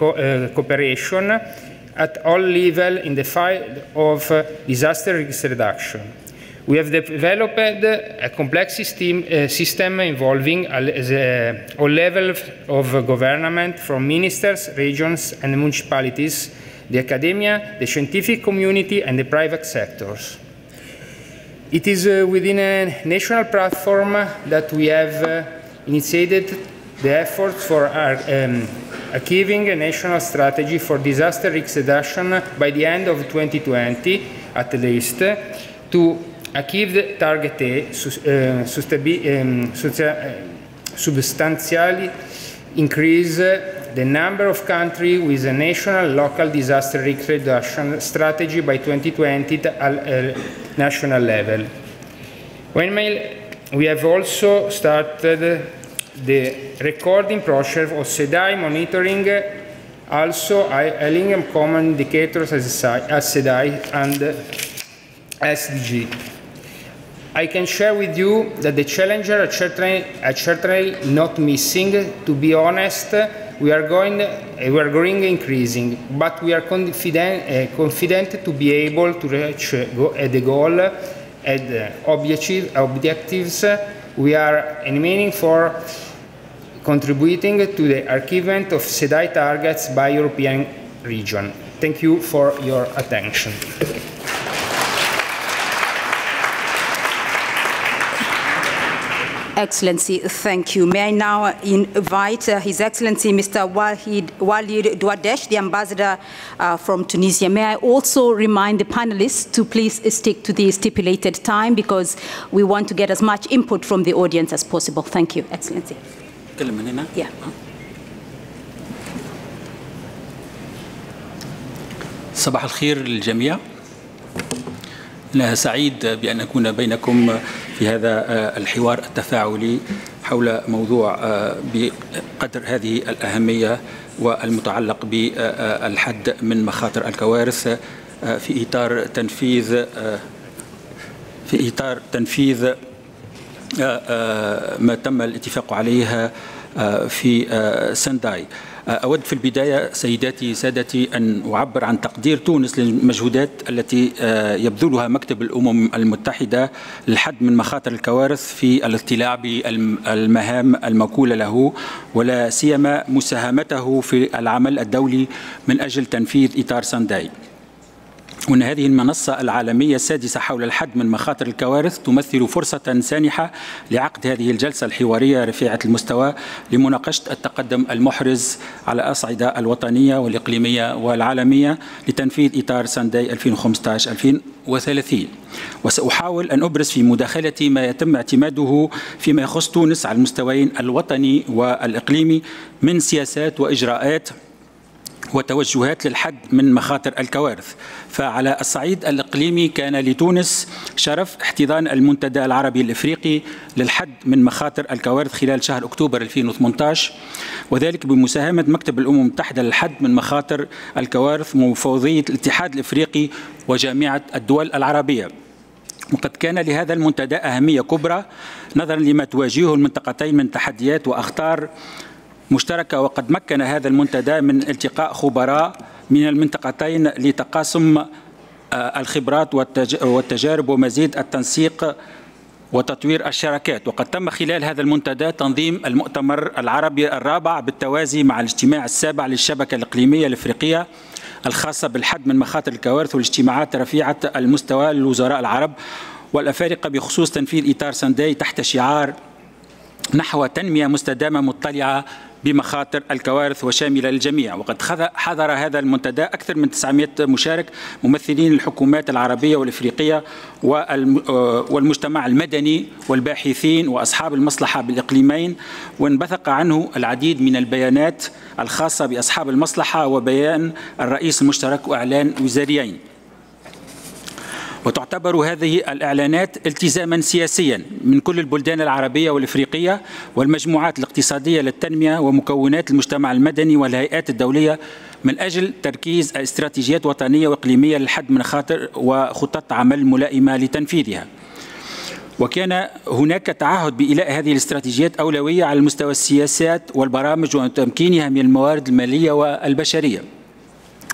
cooperation at all levels in the fight of disaster risk reduction. We have developed a complex system involving all levels of government, from ministers, regions, and municipalities, the academia, the scientific community, and the private sectors. It is within a national platform that we have initiated the efforts for achieving a national strategy for disaster risk reduction by the end of 2020, at least, to achieve the target A, substantially increase the number of countries with a national local disaster risk reduction strategy by 2020 at national level. We have also started the recording process of Sendai monitoring, also aligning common indicators as Sendai and SDG. I can share with you that the challenges are certainly not missing. To be honest, we are growing increasing, but we are confident to be able to reach the goal and objectives we are aiming for, contributing to the achievement of Sendai targets by European region. Thank you for your attention. Excellency, thank you. May I now invite His Excellency Mr. Walid Douadesh, the Ambassador from Tunisia. May I also remind the panelists to please stick to the stipulated time, because we want to get as much input from the audience as possible. Thank you, Excellency. Yeah. صباح الخير للجميع. أنا سعيد بأن أكون بينكم في هذا الحوار التفاعلي حول موضوع بقدر هذه الأهمية والمتعلق بالحد من مخاطر الكوارث في إطار تنفيذ ما تم الاتفاق عليه في سنداي. أود في البداية سيداتي سادتي أن أعبر عن تقدير تونس للمجهودات التي يبذلها مكتب الأمم المتحدة للحد من مخاطر الكوارث في الاطلاع بالمهام الموكولة له، ولا سيما مساهمته في العمل الدولي من أجل تنفيذ إطار سنداي. وأن هذه المنصة العالمية السادسة حول الحد من مخاطر الكوارث تمثل فرصة سانحة لعقد هذه الجلسة الحوارية رفيعة المستوى لمناقشة التقدم المحرز على الأصعدة الوطنية والإقليمية والعالمية لتنفيذ إطار سنداي 2015-2030. وسأحاول أن أبرز في مداخلتي ما يتم اعتماده فيما يخص تونس على المستويين الوطني والإقليمي من سياسات وإجراءات وتوجهات للحد من مخاطر الكوارث. فعلى الصعيد الإقليمي كان لتونس شرف احتضان المنتدى العربي الإفريقي للحد من مخاطر الكوارث خلال شهر أكتوبر 2018، وذلك بمساهمة مكتب الأمم المتحدة للحد من مخاطر الكوارث ومفوضية الاتحاد الإفريقي وجامعة الدول العربية. وقد كان لهذا المنتدى أهمية كبرى نظرا لما تواجهه المنطقتين من تحديات وأخطار مشتركة، وقد مكن هذا المنتدى من التقاء خبراء من المنطقتين لتقاسم الخبرات والتجارب ومزيد التنسيق وتطوير الشراكات. وقد تم خلال هذا المنتدى تنظيم المؤتمر العربي الرابع بالتوازي مع الاجتماع السابع للشبكة الإقليمية الإفريقية الخاصة بالحد من مخاطر الكوارث والاجتماعات رفيعة المستوى للوزراء العرب والأفارقة بخصوص تنفيذ إطار سنداي تحت شعار نحو تنمية مستدامة مطلعة بمخاطر الكوارث وشاملة للجميع. وقد حضر هذا المنتدى أكثر من 900 مشارك ممثلين الحكومات العربية والإفريقية والمجتمع المدني والباحثين وأصحاب المصلحة بالإقليمين، وانبثق عنه العديد من البيانات الخاصة بأصحاب المصلحة وبيان الرئيس المشترك وإعلان وزاريين. وتعتبر هذه الإعلانات التزاما سياسيا من كل البلدان العربية والإفريقية والمجموعات الاقتصادية للتنمية ومكونات المجتمع المدني والهيئات الدولية من أجل تركيز استراتيجيات وطنية وإقليمية للحد من خطر وخطط عمل ملائمة لتنفيذها. وكان هناك تعهد بإيلاء هذه الاستراتيجيات أولوية على مستوى السياسات والبرامج وتمكينها من الموارد المالية والبشرية.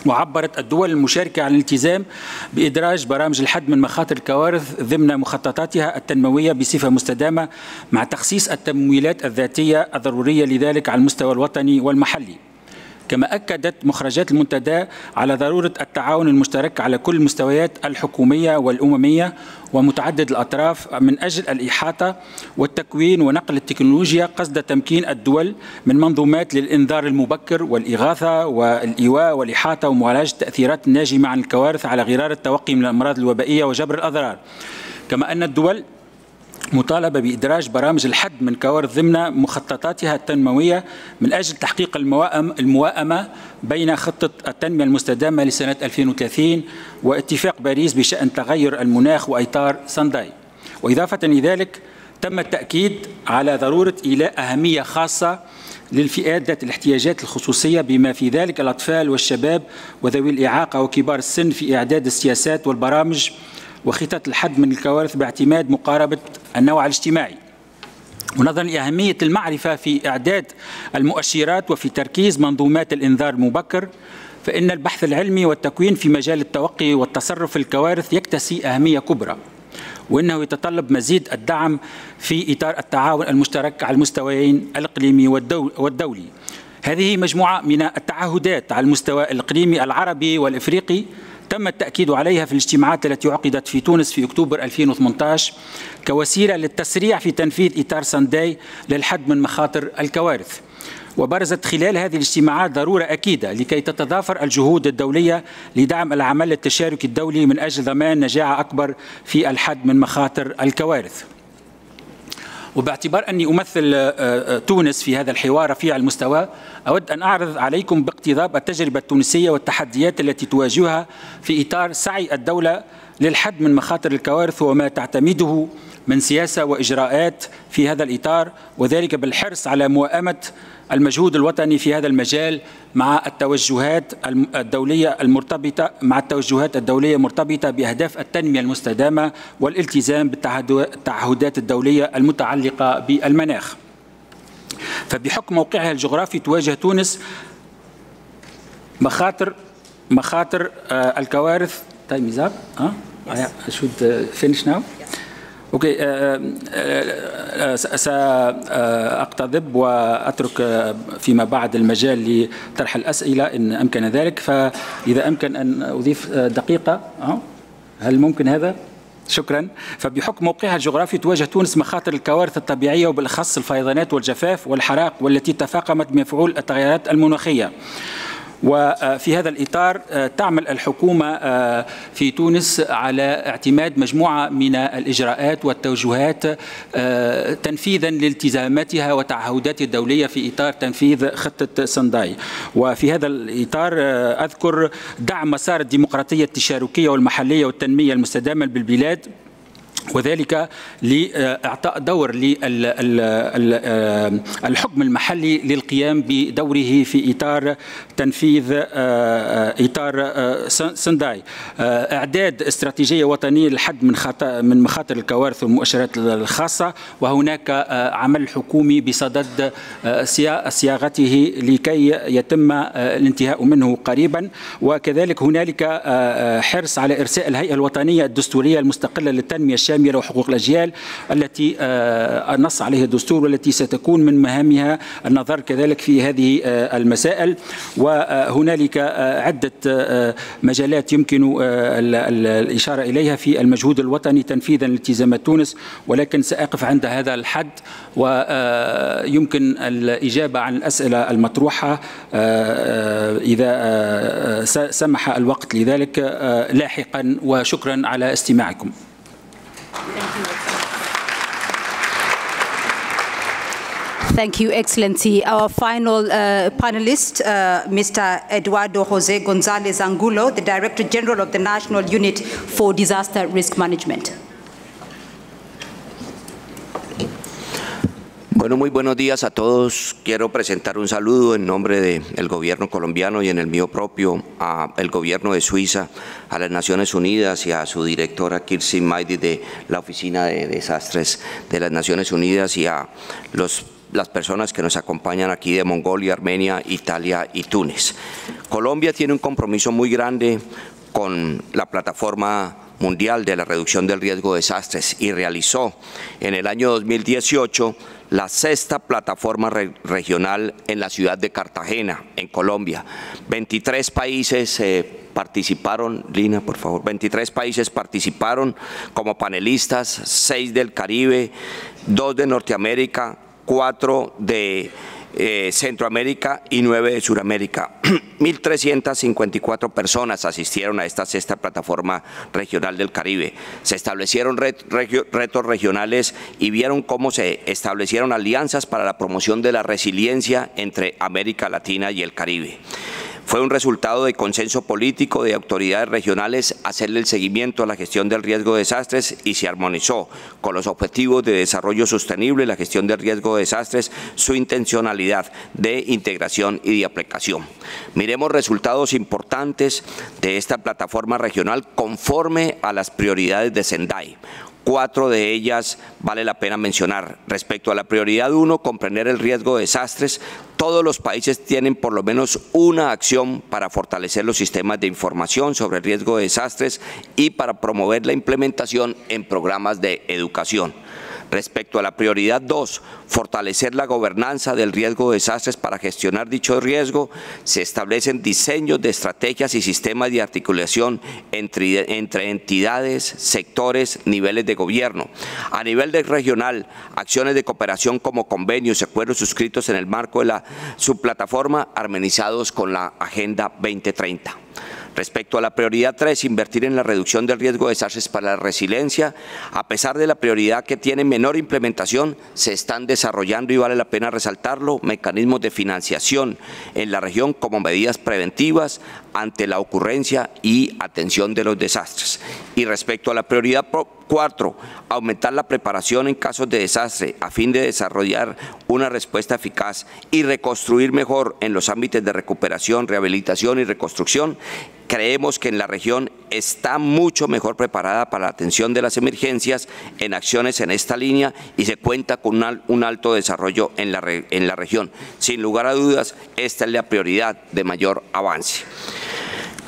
وعبرت الدول المشاركة عن الالتزام بإدراج برامج الحد من مخاطر الكوارث ضمن مخططاتها التنموية بصفة مستدامة مع تخصيص التمويلات الذاتية الضرورية لذلك على المستوى الوطني والمحلي. كما أكدت مخرجات المنتدى على ضرورة التعاون المشترك على كل المستويات الحكومية والأممية ومتعدد الأطراف من أجل الإحاطة والتكوين ونقل التكنولوجيا قصد تمكين الدول من منظومات للإنذار المبكر والإغاثة والإيواء والإحاطة ومعالجة التأثيرات الناجمة عن الكوارث على غرار التوقي من الأمراض الوبائية وجبر الأضرار. كما أن الدول مطالبة بإدراج برامج الحد من كوارث ضمن مخططاتها التنموية من أجل تحقيق الموائمة بين خطة التنمية المستدامة لسنة 2030 واتفاق باريس بشأن تغير المناخ وإطار سنداي. وإضافة لذلك تم التأكيد على ضرورة إيلاء أهمية خاصة للفئات ذات الاحتياجات الخصوصية بما في ذلك الأطفال والشباب وذوي الإعاقة وكبار السن في إعداد السياسات والبرامج وخطط الحد من الكوارث باعتماد مقاربة النوع الاجتماعي. ونظرا لأهمية المعرفة في إعداد المؤشرات وفي تركيز منظومات الإنذار المبكر، فإن البحث العلمي والتكوين في مجال التوقي والتصرف في الكوارث يكتسي أهمية كبرى، وإنه يتطلب مزيد الدعم في إطار التعاون المشترك على المستويين الإقليمي والدولي. هذه مجموعة من التعهدات على المستوى الإقليمي العربي والإفريقي تم التأكيد عليها في الاجتماعات التي عقدت في تونس في أكتوبر 2018 كوسيلة للتسريع في تنفيذ إطار سنداي للحد من مخاطر الكوارث. وبرزت خلال هذه الاجتماعات ضرورة أكيدة لكي تتضافر الجهود الدولية لدعم العمل التشاركي الدولي من أجل ضمان نجاعة أكبر في الحد من مخاطر الكوارث. وباعتبار أني أمثل تونس في هذا الحوار رفيع المستوى، أود أن أعرض عليكم باقتضاب التجربة التونسية والتحديات التي تواجهها في إطار سعي الدولة للحد من مخاطر الكوارث وما تعتمده من سياسة وإجراءات في هذا الإطار، وذلك بالحرص على موائمة المجهود الوطني في هذا المجال مع التوجهات الدولية المرتبطة بأهداف التنمية المستدامة والالتزام بالتعهدات الدولية المتعلقة بالمناخ. فبحكم موقعها الجغرافي تواجه تونس مخاطر الكوارث. Time is up. I should finish now. أوكي. سأقتضب وأترك فيما بعد المجال لطرح الأسئلة إن أمكن ذلك، فإذا أمكن أن أضيف دقيقة. هل ممكن هذا؟ شكرا. فبحكم موقعها الجغرافي تواجه تونس مخاطر الكوارث الطبيعية وبالأخص الفيضانات والجفاف والحرائق والتي تفاقمت بمفعول التغيرات المناخية. وفي هذا الإطار تعمل الحكومة في تونس على اعتماد مجموعة من الإجراءات والتوجهات تنفيذا لالتزاماتها وتعهداتها الدولية في إطار تنفيذ خطة سنداي. وفي هذا الإطار أذكر دعم مسار الديمقراطية التشاركية والمحلية والتنمية المستدامة بالبلاد، وذلك لإعطاء دور للحكم المحلي للقيام بدوره في إطار تنفيذ إطار سنداي، إعداد استراتيجية وطنية للحد من مخاطر الكوارث والمؤشرات الخاصة، وهناك عمل حكومي بصدد صياغته لكي يتم الانتهاء منه قريبا. وكذلك هنالك حرص على إرساء الهيئة الوطنية الدستورية المستقلة للتنمية الشاملة وحقوق الأجيال التي نص عليها الدستور، والتي ستكون من مهامها النظر كذلك في هذه المسائل. وهنالك عدة مجالات يمكن الإشارة إليها في المجهود الوطني تنفيذا لالتزامات تونس، ولكن سأقف عند هذا الحد، ويمكن الإجابة عن الأسئلة المطروحة إذا سمح الوقت لذلك لاحقا. وشكرا على استماعكم. Thank you, Excellency. Our final panelist, Mr. Eduardo José González Angulo, the Director General of the National Unit for Disaster Risk Management. Bueno, muy buenos días a todos. Quiero presentar un saludo en nombre del gobierno colombiano y en el mío propio al gobierno de Suiza, a las Naciones Unidas y a su directora Kirsi Maidi de la Oficina de Desastres de las Naciones Unidas y a las personas que nos acompañan aquí de Mongolia, Armenia, Italia y Túnez. Colombia tiene un compromiso muy grande con la plataforma mundial de la reducción del riesgo de desastres y realizó en el año 2018 la 6ª plataforma regional en la ciudad de Cartagena, en Colombia. 23 países participaron, Lina, por favor, 23 países participaron como panelistas, 6 del Caribe, 2 de Norteamérica, 4 de Centroamérica y 9 de Sudamérica. 1.354 personas asistieron a esta 6ª plataforma regional del Caribe. Se establecieron retos regionales y vieron cómo se establecieron alianzas para la promoción de la resiliencia entre América Latina y el Caribe. Fue un resultado de consenso político de autoridades regionales hacerle el seguimiento a la gestión del riesgo de desastres y se armonizó con los objetivos de desarrollo sostenible, la gestión del riesgo de desastres, su intencionalidad de integración y de aplicación. Miremos resultados importantes de esta plataforma regional conforme a las prioridades de Sendai. 4 de ellas vale la pena mencionar. Respecto a la prioridad 1, comprender el riesgo de desastres, todos los países tienen por lo menos una acción para fortalecer los sistemas de información sobre el riesgo de desastres y para promover la implementación en programas de educación. Respecto a la prioridad 2, fortalecer la gobernanza del riesgo de desastres para gestionar dicho riesgo, se establecen diseños de estrategias y sistemas de articulación entre entidades, sectores, niveles de gobierno. A nivel regional, acciones de cooperación como convenios y acuerdos suscritos en el marco de la subplataforma armonizados con la Agenda 2030. Respecto a la prioridad 3, invertir en la reducción del riesgo de desastres para la resiliencia, a pesar de la prioridad que tiene menor implementación, se están desarrollando, y vale la pena resaltarlo, mecanismos de financiación en la región como medidas preventivas ante la ocurrencia y atención de los desastres. Y respecto a la prioridad 4, aumentar la preparación en casos de desastre a fin de desarrollar una respuesta eficaz y reconstruir mejor en los ámbitos de recuperación, rehabilitación y reconstrucción. Creemos que en la región está mucho mejor preparada para la atención de las emergencias en acciones en esta línea y se cuenta con un alto desarrollo en la región. Sin lugar a dudas, esta es la prioridad de mayor avance.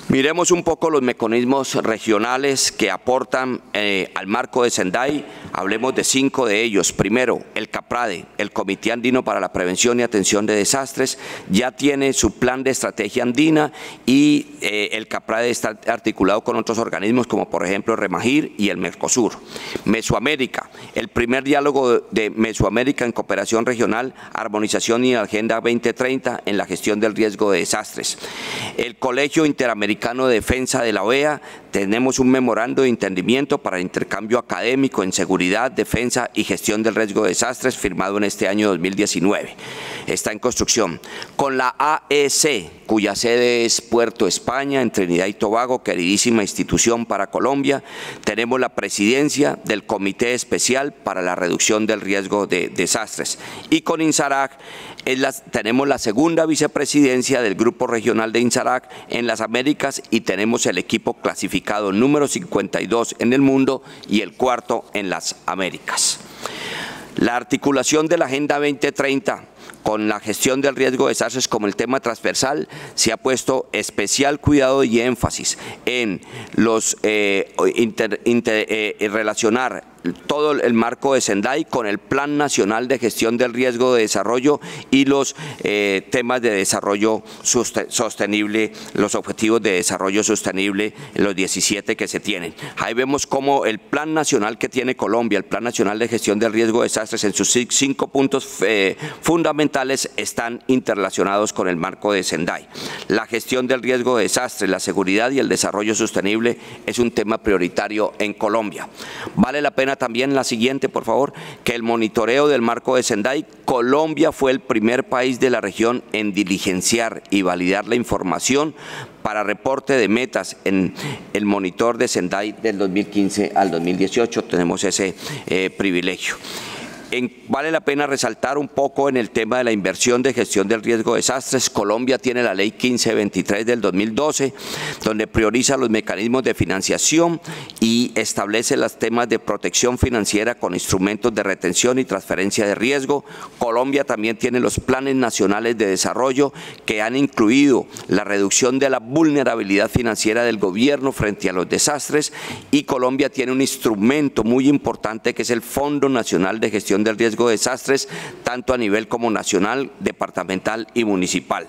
Miremos un poco los mecanismos regionales que aportan al marco de Sendai. Hablemos de 5 de ellos. Primero, el CAPRADE, el Comité Andino para la Prevención y Atención de Desastres, ya tiene su plan de estrategia andina y el CAPRADE está articulado con otros organismos como por ejemplo Remagir y el Mercosur. Mesoamérica, el primer diálogo de Mesoamérica en cooperación regional, armonización y Agenda 2030 en la gestión del riesgo de desastres. El Colegio Interamericano de Defensa de la OEA, tenemos un memorando de entendimiento para el intercambio académico en seguridad, defensa y gestión del riesgo de desastres firmado en este año 2019. Está en construcción. Con la AEC, cuya sede es Puerto España, en Trinidad y Tobago, queridísima institución para Colombia, tenemos la presidencia del Comité Especial para la Reducción del Riesgo de Desastres. Y con INSARAC tenemos la segunda vicepresidencia del Grupo Regional de INSARAC en las Américas y tenemos el equipo clasificado número 52 en el mundo y el 4º en las Américas. La articulación de la Agenda 2030 con la gestión del riesgo de desastres como el tema transversal, se ha puesto especial cuidado y énfasis en los relacionar todo el marco de Sendai con el Plan Nacional de Gestión del Riesgo de Desarrollo y los temas de desarrollo sostenible, los objetivos de desarrollo sostenible, los 17 que se tienen. Ahí vemos cómo el Plan Nacional que tiene Colombia, el Plan Nacional de Gestión del Riesgo de Desastres, en sus 5 puntos fundamentales están interrelacionados con el marco de Sendai. La gestión del riesgo de desastres, la seguridad y el desarrollo sostenible es un tema prioritario en Colombia. Vale la pena buena también la siguiente, por favor, que el monitoreo del marco de Sendai, Colombia fue el primer país de la región en diligenciar y validar la información para reporte de metas en el monitor de Sendai del 2015 al 2018. Tenemos ese privilegio. Vale la pena resaltar un poco en el tema de la inversión de gestión del riesgo de desastres. Colombia tiene la ley 1523 del 2012, donde prioriza los mecanismos de financiación y establece los temas de protección financiera con instrumentos de retención y transferencia de riesgo. Colombia también tiene los planes nacionales de desarrollo que han incluido la reducción de la vulnerabilidad financiera del gobierno frente a los desastres, y Colombia tiene un instrumento muy importante que es el Fondo Nacional de Gestión del Riesgo de Desastres, tanto a nivel como nacional, departamental y municipal.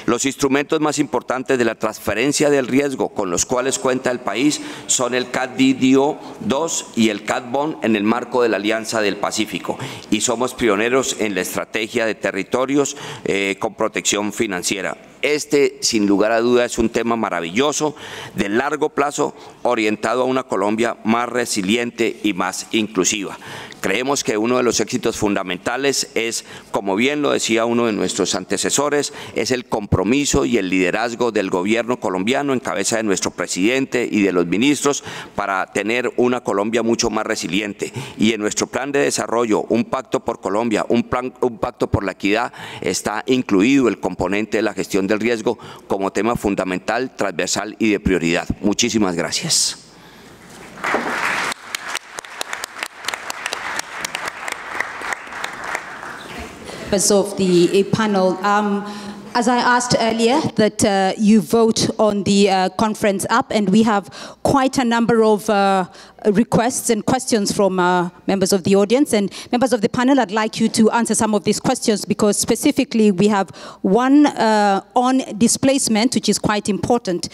Los instrumentos más importantes de la transferencia del riesgo con los cuales cuenta el país son el CAD-DDO-2 y el CAD-BON en el marco de la Alianza del Pacífico, y somos pioneros en la estrategia de territorios con protección financiera. Este, sin lugar a duda, es un tema maravilloso, de largo plazo, orientado a una Colombia más resiliente y más inclusiva. Creemos que uno de los éxitos fundamentales es, como bien lo decía uno de nuestros antecesores, es el compromiso y el liderazgo del gobierno colombiano en cabeza de nuestro presidente y de los ministros para tener una Colombia mucho más resiliente. Y en nuestro plan de desarrollo, un pacto por Colombia, un pacto por la equidad, está incluido el componente de la gestión del riesgo como tema fundamental, transversal y de prioridad. Muchísimas gracias. Of the panel. As I asked earlier, that you vote on the conference app, and we have quite a number of requests and questions from members of the audience. And members of the panel, I'd like you to answer some of these questions, because specifically we have one on displacement, which is quite important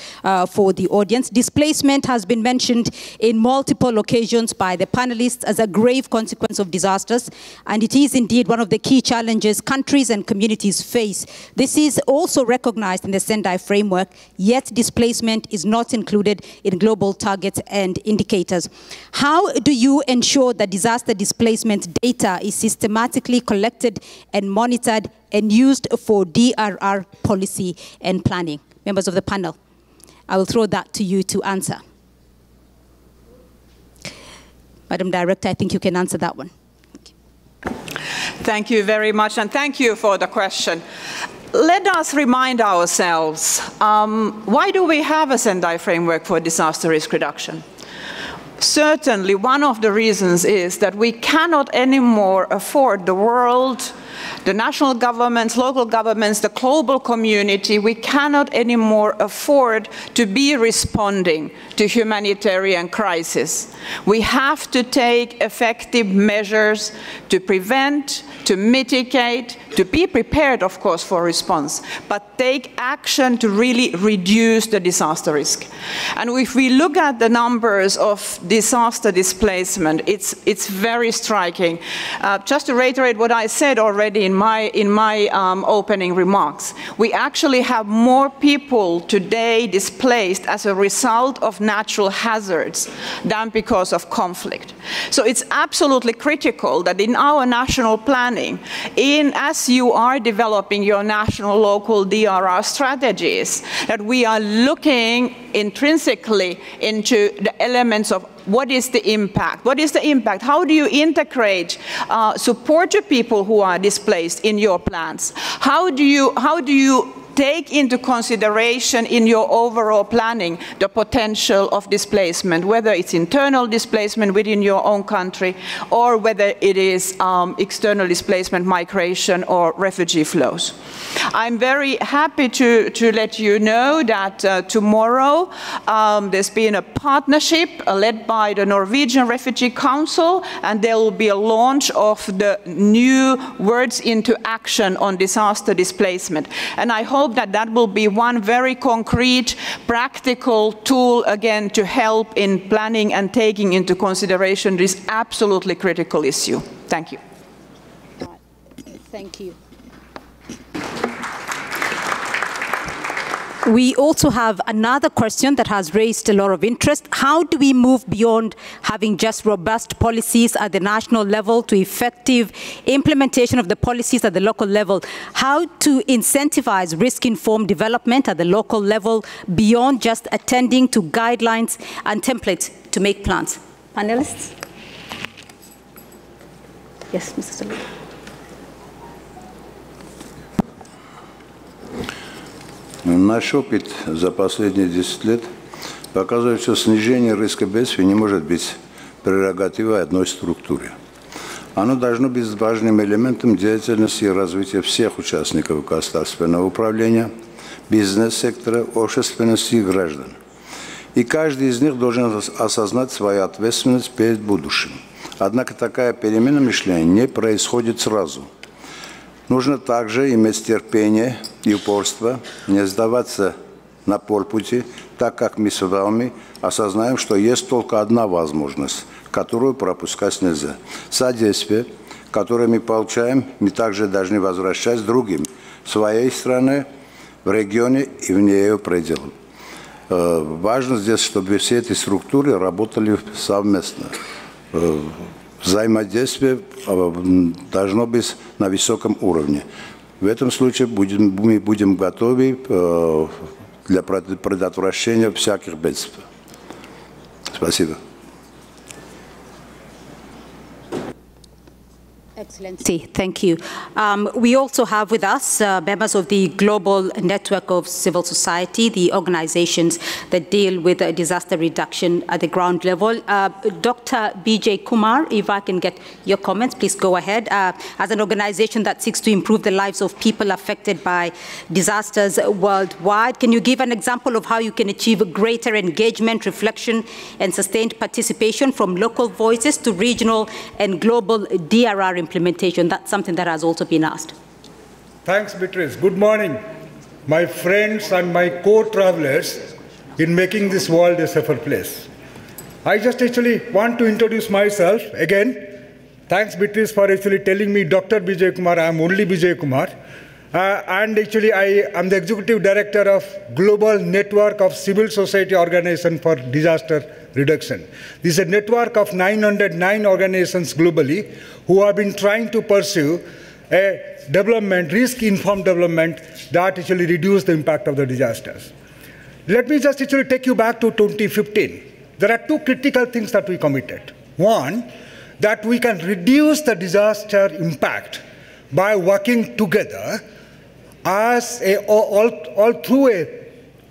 for the audience. Displacement has been mentioned in multiple occasions by the panelists as a grave consequence of disasters, and it is indeed one of the key challenges countries and communities face. This is also recognized in the Sendai Framework, yet displacement is not included in global targets and indicators. How do you ensure that disaster displacement data is systematically collected and monitored and used for DRR policy and planning? Members of the panel, I will throw that to you to answer. Madam Director, I think you can answer that one. Thank you very much, and thank you for the question. Let us remind ourselves, why do we have a Sendai Framework for disaster risk reduction? Certainly, one of the reasons is that we cannot anymore afford the world, the national governments, local governments, the global community, we cannot anymore afford to be responding to humanitarian crisis. We have to take effective measures to prevent, to mitigate, to be prepared, of course, for response, but take action to really reduce the disaster risk. And if we look at the numbers of disaster displacement, it's very striking. Just to reiterate what I said already in my opening remarks, we actually have more people today displaced as a result of natural hazards than because of conflict. So it's absolutely critical that in our national planning, as you are developing your national local DRR strategies, that we are looking intrinsically into the elements of what is the impact? What is the impact? How do you integrate support to people who are displaced in your plans? How do you take into consideration in your overall planning the potential of displacement, whether it's internal displacement within your own country or whether it is external displacement, migration or refugee flows. I'm very happy to let you know that tomorrow there's been a partnership led by the Norwegian Refugee Council, and there will be a launch of the new Words into Action on disaster displacement. And I hope that that will be one very concrete, practical tool, again, to help in planning and taking into consideration this absolutely critical issue. Thank you. Thank you. We also have another question that has raised a lot of interest. How do we move beyond having just robust policies at the national level to effective implementation of the policies at the local level? How to incentivize risk-informed development at the local level beyond just attending to guidelines and templates to make plans? Panelists? Yes, Mr. Lee. Наш опыт за последние 10 лет показывает, что снижение риска бедствий не может быть прерогативой одной структуры. Оно должно быть важным элементом деятельности и развития всех участников государственного управления, бизнес-сектора, общественности и граждан. И каждый из них должен осознать свою ответственность перед будущим. Однако такая перемена мышления не происходит сразу. Нужно также иметь терпение и упорство, не сдаваться на полпути, так как мы с вами осознаем, что есть только одна возможность, которую пропускать нельзя. Содействие, которое мы получаем, мы также должны возвращать другим, в своей стране, в регионе и вне ее пределов. Важно здесь, чтобы все эти структуры работали совместно. Взаимодействие должно быть на высоком уровне. В этом случае мы будем готовы для предотвращения всяких бедствий. Спасибо. Excellency, thank you. We also have with us members of the Global Network of Civil Society, the organizations that deal with disaster reduction at the ground level. Dr. BJ Kumar, if I can get your comments, please go ahead. As an organization that seeks to improve the lives of people affected by disasters worldwide, can you give an example of how you can achieve greater engagement, reflection, and sustained participation from local voices to regional and global DRR implementation? That's something that has also been asked. Thanks, Beatrice. Good morning, my friends and my co-travelers in making this world a safer place. I just actually want to introduce myself again. Thanks, Beatrice, for actually telling me Dr. Bijay Kumar. I am only Bijay Kumar. And actually, I am the Executive Director of Global Network of Civil Society Organization for Disaster Reduction. This is a network of 909 organizations globally who have been trying to pursue a development, risk-informed development that actually reduce the impact of the disasters. Let me just actually take you back to 2015. There are two critical things that we committed. One, that we can reduce the disaster impact by working together as all through a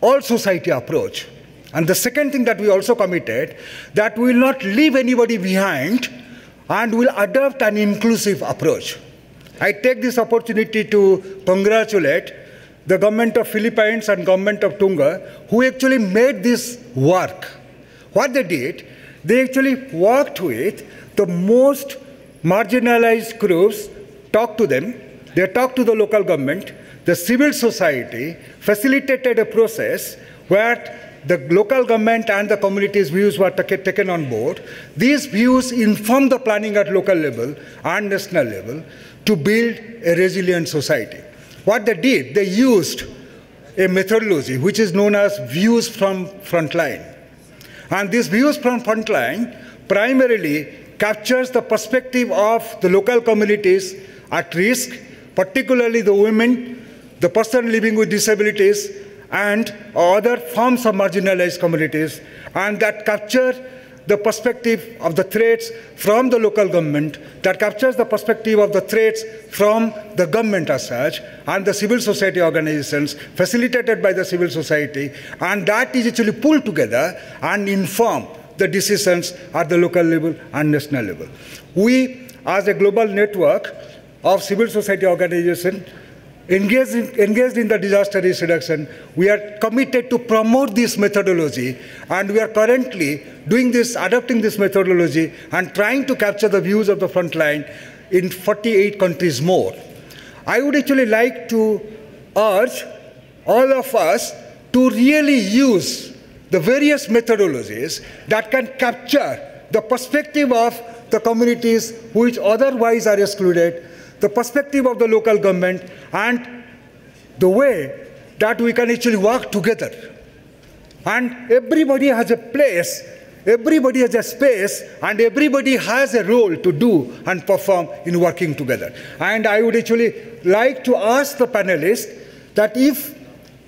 all-society approach. And the second thing that we also committed, that we will not leave anybody behind and will adopt an inclusive approach. I take this opportunity to congratulate the government of Philippines and government of Tonga who actually made this work. What they did, they actually worked with the most marginalized groups, talked to them, they talked to the local government, the civil society facilitated a process where the local government and the community's views were taken on board. These views inform the planning at local level and national level to build a resilient society. What they did, they used a methodology which is known as views from Frontline. And these views from Frontline primarily captures the perspective of the local communities at risk, particularly the women, the person living with disabilities, and other forms of marginalized communities, and that capture the perspective of the threats from the local government, that captures the perspective of the threats from the government as such, and the civil society organizations facilitated by the civil society, and that is actually pulled together and inform the decisions at the local level and national level. We, as a global network of civil society organizations, engaged in the disaster risk reduction, we are committed to promote this methodology, and we are currently doing this, adopting this methodology and trying to capture the views of the frontline in 48 countries more. I would actually like to urge all of us to really use the various methodologies that can capture the perspective of the communities which otherwise are excluded, the perspective of the local government, and the way that we can actually work together. And everybody has a place, everybody has a space, and everybody has a role to do and perform in working together. And I would actually like to ask the panelists that if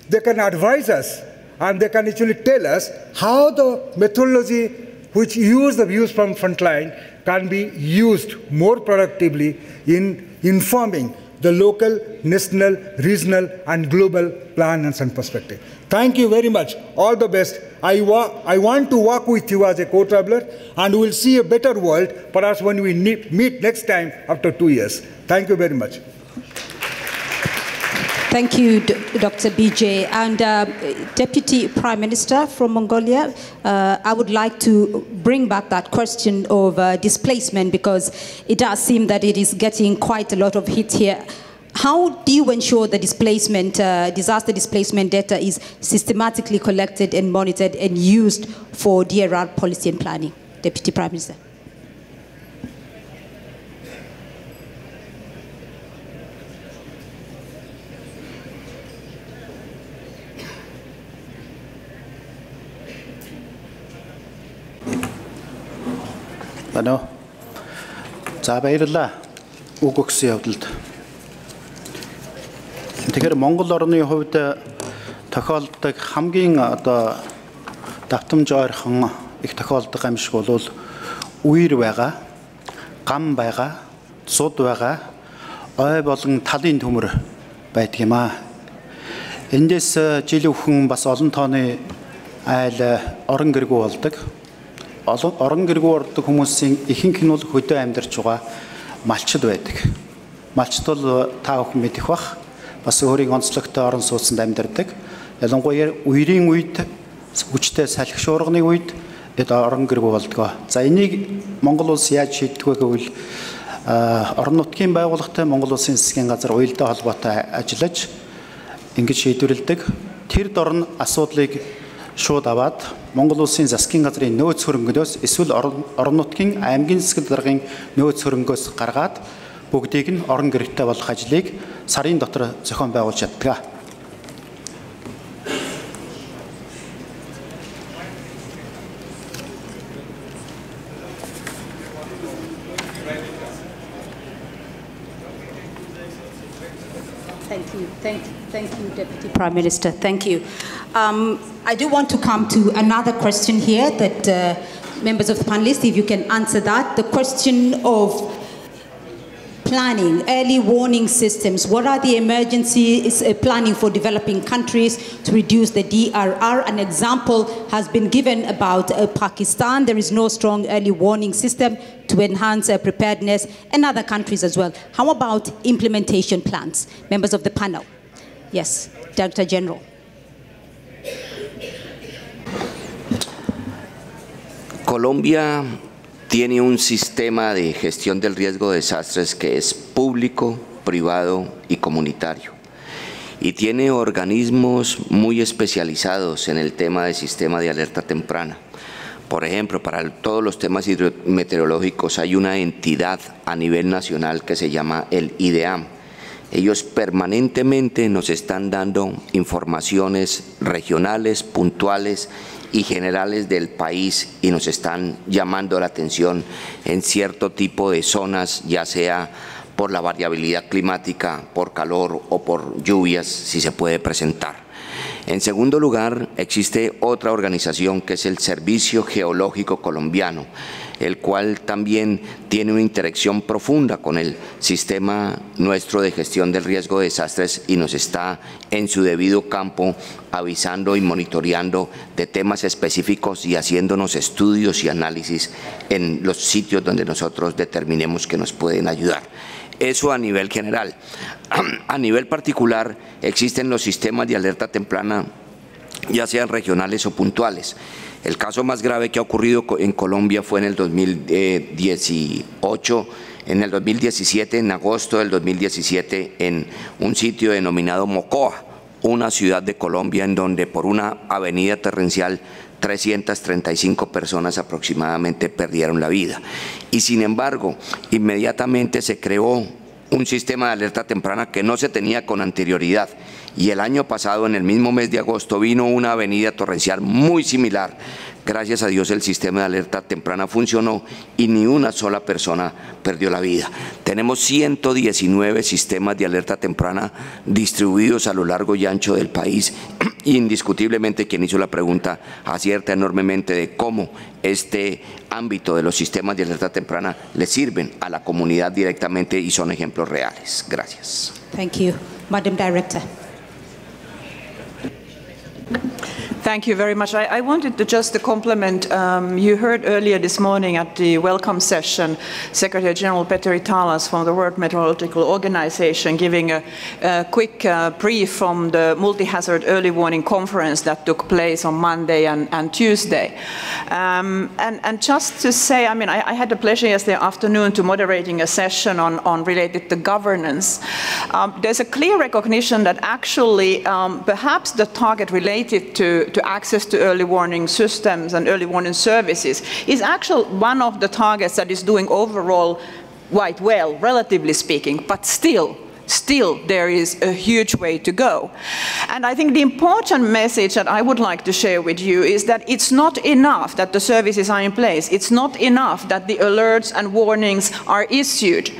they can advise us and they can actually tell us how the methodology which use the views from Frontline can be used more productively in informing the local, national, regional, and global plans and perspective. Thank you very much. All the best. I want to work with you as a co-traveler, and we'll see a better world perhaps when we meet next time after 2 years. Thank you very much. Thank you, Dr. BJ. And Deputy Prime Minister from Mongolia, I would like to bring back that question of displacement, because it does seem that it is getting quite a lot of hit here. How do you ensure the displacement, disaster displacement data is systematically collected and monitored and used for DRR policy and planning? Deputy Prime Minister. Ano? За баярлалаа. Үг өгсөн явдалд. Тэгэхээр Монгол орны хувьд тохиолддог хамгийн давтамж ойрхон их тохиолддог амьсг бол үер байгаа, гам байгаа, цуд байгаа, ой болон талын төмөр байдаг юм аа. Эндээс жил өвхөн бас олон тооны айл орон гэргүй болдог. Орон гэргүй ордог хүмүүсийн ихэнх нь бол хөдөө амьдарч байгаа малчид байдаг. Малчид бол та бүхэн мэдэх бах. Бас өөрийн онцлогтой орон сууцнд амьдардаг. Ялангуяа үерийн үед хүчтэй салхи шуурганы үед орон гэргүй болдог. За энийг Монгол улс яаж шийддэг вэ гэвэл орон нутгийн байгууллагатай Монгол улсын засгийн газар уялдаа холбоотой ажиллаж ингэж шийдвэрлэдэг. Тэр дор нь асуудлыг шууд аваад Монгол улсын засгийн газрын нөөц хөрөнгөнөөс эсвэл орон нутгийн аймгийн засаг даргын нөөц хөрөнгөөс гаргаад бүгдийг нь орон гэрэгтэй болох ажлыг сарын дотор зохион байгуулж чаддаг. Thank you, Deputy Prime Minister. Thank you. I do want to come to another question here that members of the panelists, if you can answer that. The question of planning, early warning systems. What are the emergencies planning for developing countries to reduce the DRR? An example has been given about Pakistan. There is no strong early warning system to enhance preparedness, and other countries as well. How about implementation plans? Members of the panel. Yes, Director General. Colombia tiene un sistema de gestión del riesgo de desastres que es público, privado y comunitario. Y tiene organismos muy especializados en el tema del sistema de alerta temprana. Por ejemplo, para todos los temas hidrometeorológicos hay una entidad a nivel nacional que se llama el IDEAM. Ellos permanentemente nos están dando informaciones regionales, puntuales y generales del país y nos están llamando la atención en cierto tipo de zonas, ya sea por la variabilidad climática, por calor o por lluvias, si se puede presentar. En segundo lugar, existe otra organización que es el Servicio Geológico Colombiano, el cual también tiene una interacción profunda con el sistema nuestro de gestión del riesgo de desastres y nos está en su debido campo avisando y monitoreando de temas específicos y haciéndonos estudios y análisis en los sitios donde nosotros determinemos que nos pueden ayudar. Eso a nivel general. A nivel particular existen los sistemas de alerta temprana, ya sean regionales o puntuales. El caso más grave que ha ocurrido en Colombia fue en el 2018, en el 2017, en agosto del 2017, en un sitio denominado Mocoa, una ciudad de Colombia en donde por una avenida torrencial 335 personas aproximadamente perdieron la vida. Y sin embargo, inmediatamente se creó un sistema de alerta temprana que no se tenía con anterioridad. Y el año pasado, en el mismo mes de agosto, vino una avenida torrencial muy similar. Gracias a Dios el sistema de alerta temprana funcionó y ni una sola persona perdió la vida. Tenemos 119 sistemas de alerta temprana distribuidos a lo largo y ancho del país. Indiscutiblemente quien hizo la pregunta acierta enormemente de cómo este ámbito de los sistemas de alerta temprana le sirven a la comunidad directamente y son ejemplos reales. Gracias. Thank you. Madam Director. Thank you very much. I wanted to just compliment, you heard earlier this morning at the welcome session, Secretary General Petteri Talas from the World Meteorological Organization giving a quick brief from the multi-hazard early warning conference that took place on Monday and Tuesday. And just to say, I mean, I had the pleasure yesterday afternoon to moderating a session on related to governance. There's a clear recognition that actually perhaps the target related to access to early warning systems and early warning services is actually one of the targets that is doing overall quite well, relatively speaking, but still there is a huge way to go. And I think the important message that I would like to share with you is that it's not enough that the services are in place. It's not enough that the alerts and warnings are issued.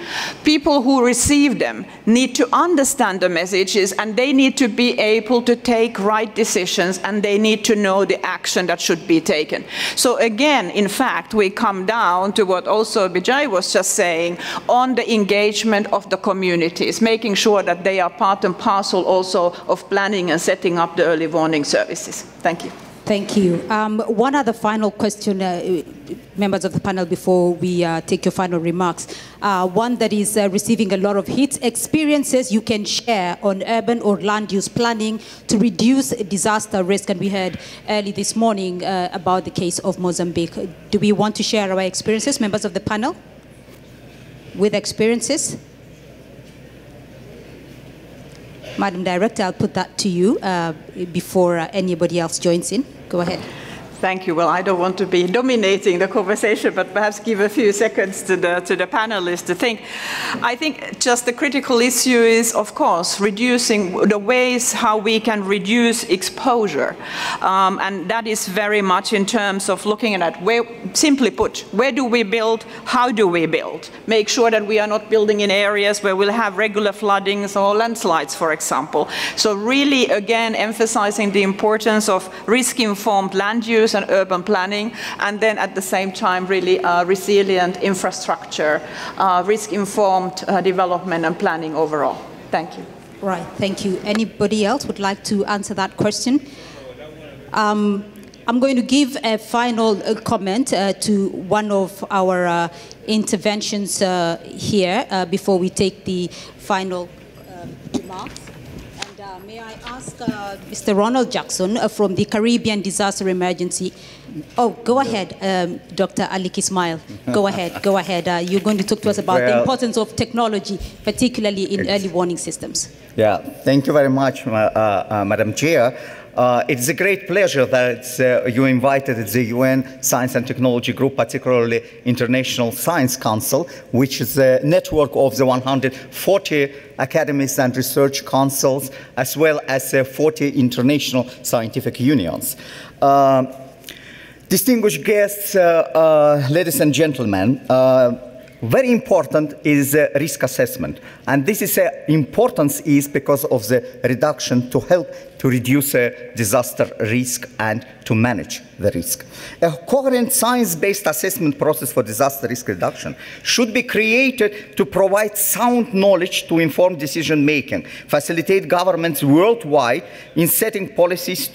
People who receive them need to understand the messages, and they need to be able to take right decisions, and they need to know the action that should be taken. So again, in fact, we come down to what also Vijay was just saying on the engagement of the communities, making sure that they are part and parcel also of planning and setting up the early warning services. Thank you. Thank you. One other final question, members of the panel, before we take your final remarks. One that is receiving a lot of hits, experiences you can share on urban or land use planning to reduce disaster risk. And we heard early this morning about the case of Mozambique. Do we want to share our experiences, members of the panel, with experiences? Madam Director, I'll put that to you before anybody else joins in. Go ahead. Thank you. Well, I don't want to be dominating the conversation, but perhaps give a few seconds to the panelists to think. I think just the critical issue is, of course, reducing the ways how we can reduce exposure. And that is very much in terms of looking at where, simply put, where do we build, how do we build? Make sure that we are not building in areas where we'll have regular floodings or landslides, for example. So really, again, emphasizing the importance of risk-informed land use and urban planning, and then at the same time really resilient infrastructure, risk-informed development and planning overall. Thank you. Right, thank you. Anybody else would like to answer that question? I'm going to give a final comment to one of our interventions here before we take the final remarks. May I ask Mr. Ronald Jackson from the Caribbean Disaster Emergency? Oh, go ahead, Dr. Alik Ismail. Go ahead, go ahead. You're going to talk to us about the importance of technology, particularly in early warning systems. Yeah, thank you very much, Madam Chair. It's a great pleasure that you invited the UN Science and Technology Group, particularly International Science Council, which is a network of the 140 academies and research councils, as well as 40 international scientific unions. Distinguished guests, ladies and gentlemen, very important is risk assessment. And this is importance is because of the reduction to help to reduce disaster risk and to manage the risk. A coherent science-based assessment process for disaster risk reduction should be created to provide sound knowledge to inform decision-making, facilitate governments worldwide in setting policies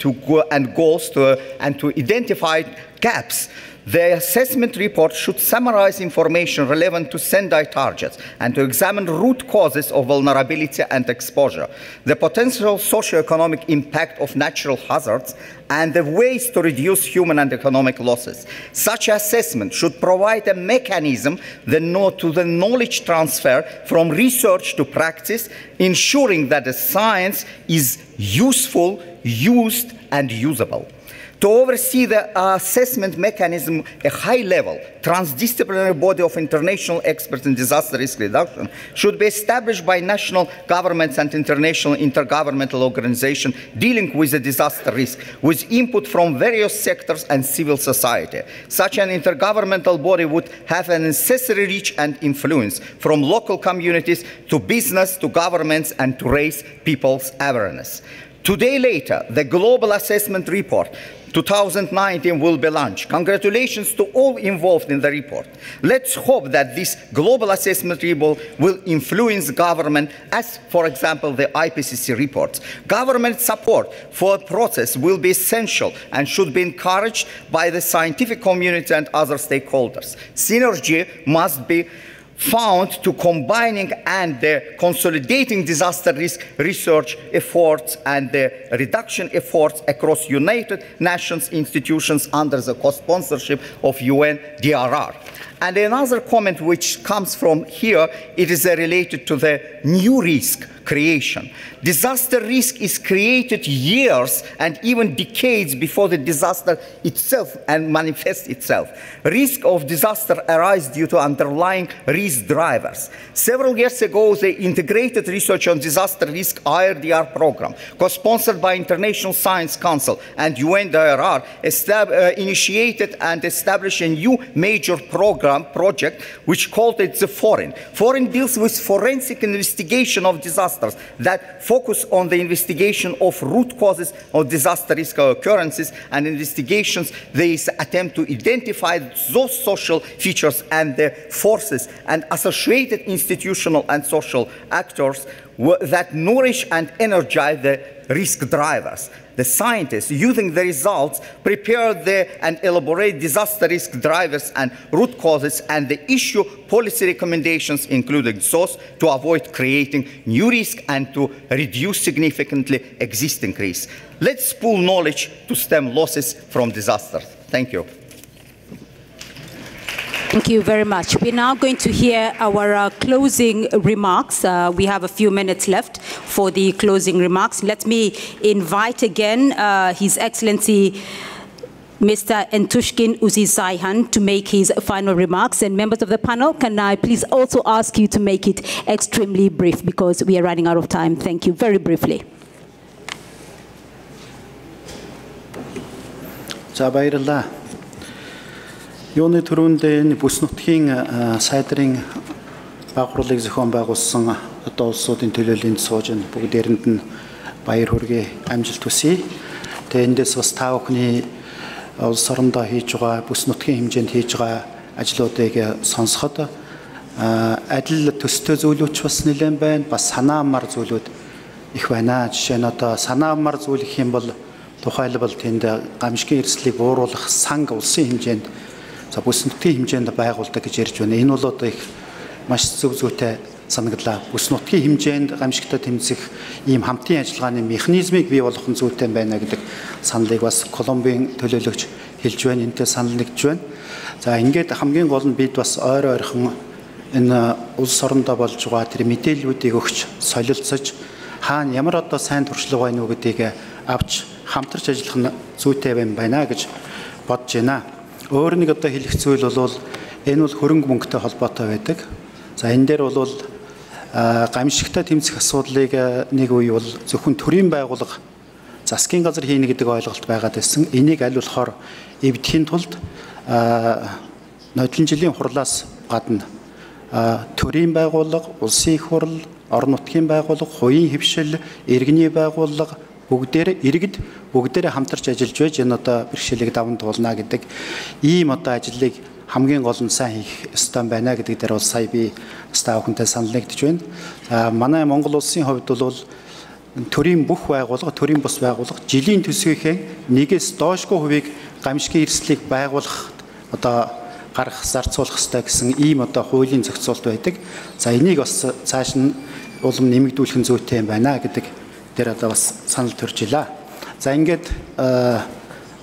and goals and to identify gaps. The assessment report should summarize information relevant to Sendai targets and to examine root causes of vulnerability and exposure, the potential socio-economic impact of natural hazards, and the ways to reduce human and economic losses. Such assessment should provide a mechanism to the knowledge transfer from research to practice, ensuring that the science is useful, used, and usable. To oversee the assessment mechanism, a high-level, transdisciplinary body of international experts in disaster risk reduction should be established by national governments and international intergovernmental organizations dealing with the disaster risk, with input from various sectors and civil society. Such an intergovernmental body would have a necessary reach and influence from local communities to business, to governments, and to raise people's awareness. Today later, the Global Assessment Report 2019 will be launched. Congratulations to all involved in the report. Let's hope that this global assessment report will influence government as, for example, the IPCC reports. Government support for the process will be essential and should be encouraged by the scientific community and other stakeholders. Synergy must be found to combining and consolidating disaster risk research efforts and reduction efforts across United Nations institutions under the co-sponsorship of UNDRR. And another comment which comes from here, it is related to the new risk creation. Disaster risk is created years and even decades before the disaster itself and manifests itself. Risk of disaster arises due to underlying risk drivers. Several years ago, the Integrated Research on Disaster Risk IRDR program, co-sponsored by International Science Council and UNDRR, initiated and established a new major project which called it the FORIN. FORIN deals with forensic investigation of disasters that focus on the investigation of root causes of disaster risk occurrences and investigations. They attempt to identify those social features and the forces and associated institutional and social actors that nourish and energize the risk drivers. The scientists, using the results, prepare and elaborate disaster risk drivers and root causes and the issue policy recommendations, including those to avoid creating new risk and to reduce significantly existing risks. Let's pool knowledge to stem losses from disasters. Thank you. Thank you very much. We're now going to hear our closing remarks. We have a few minutes left for the closing remarks. Let me invite again His Excellency Mr. Entushkin Uzisaihan to make his final remarks. And members of the panel, can I please also ask you to make it extremely brief because we are running out of time. Thank you. Very briefly. Юуны төрөндөө энэ бүс нутгийн сайдрын багварлыг зохион байгуулсан одоо улсуудын төлөөллийн суужин бүгдээрэнд нь баяр хүргэе, амжилт хүсье. Тэгээ эндээс бас та бүхний улс орондоо хийж байгаа бүс нутгийн хэмжээнд хийж байгаа ажлуудыг сонсоход адил төстэй зүйлүүд бас нэлээд байна, бас санаа амар зүйлүүд их байна. Жишээ нь одоо санаа амар зүйл гэх юм бол тухайлбал тэнд гамшигын эрсдлийг бууруулах санг улсын хэмжээнд бүс нутгийн хэмжээнд байгуулдаг гэж ярьж байна. Энэ бол одоо их маш зөв зүйтэй санагдлаа. Бүс нутгийн хэмжээнд гамшигтай тэмцэх ийм хамтын ажиллагааны механизмыг бий болгох нь зүйтэй байна гэдэг саналыг бас Колумбийн төлөөлөгч хэлж байна. Энэтэй санал нэгж байна. За ингээд хамгийн гол нь бид бас ойр ойрхон энэ улс орондоо болж байгаа тэр мэдээллүүдийг өгч солилцож хаана ямар одоо сайн туршлага байна уу гэдгийг авч хамтарч ажиллах нь зүйтэй байна гэж бодож байна. Өөр нэг одоо хэлэх зүйл бол энэ бол хөрөнгө мөнгөтэй холбоотой байдаг. За энэ дээр бол гамшигтай тэмцэх асуудлыг нэг үе бол зөвхөн төрийн байгууллага засгийн газар хийнэ гэдэг ойлголт байгаад байсан. Энийг аль болохоор эвдэхийн тулд нодлон жилийн хурлаас гадна төрийн байгууллага, улсын их хурл, орон нутгийн байгууллага, хувийн хэвшил, иргэний байгууллага бүгдээрээ хамтарч ажиллаж байж энэ одоо бэрхшээлийг даван туулна гэдэг ийм одоо ажлыг хамгийн гол нь сайн хийх ёстой байна гэдэг дээр бол сая би та бүхэнтэй санал нэгдэж байна. Манай Монгол улсын хувьд бол төрийн бүх байгууллага, төрийн бус байгууллага жилийн төсвийнхээ нэгээс доошгүй хувийг гамшигын эрсдлийг байгуулах одоо гарах зарцуулах ёстой гэсэн ийм одоо хуулийн зохицуулт байдаг. За энийг бас цааш нь улам нэмэгдүүлэх нь зүйтэй юм байна гэдэг дээр одоо бас санал төрж илаа. За ингээд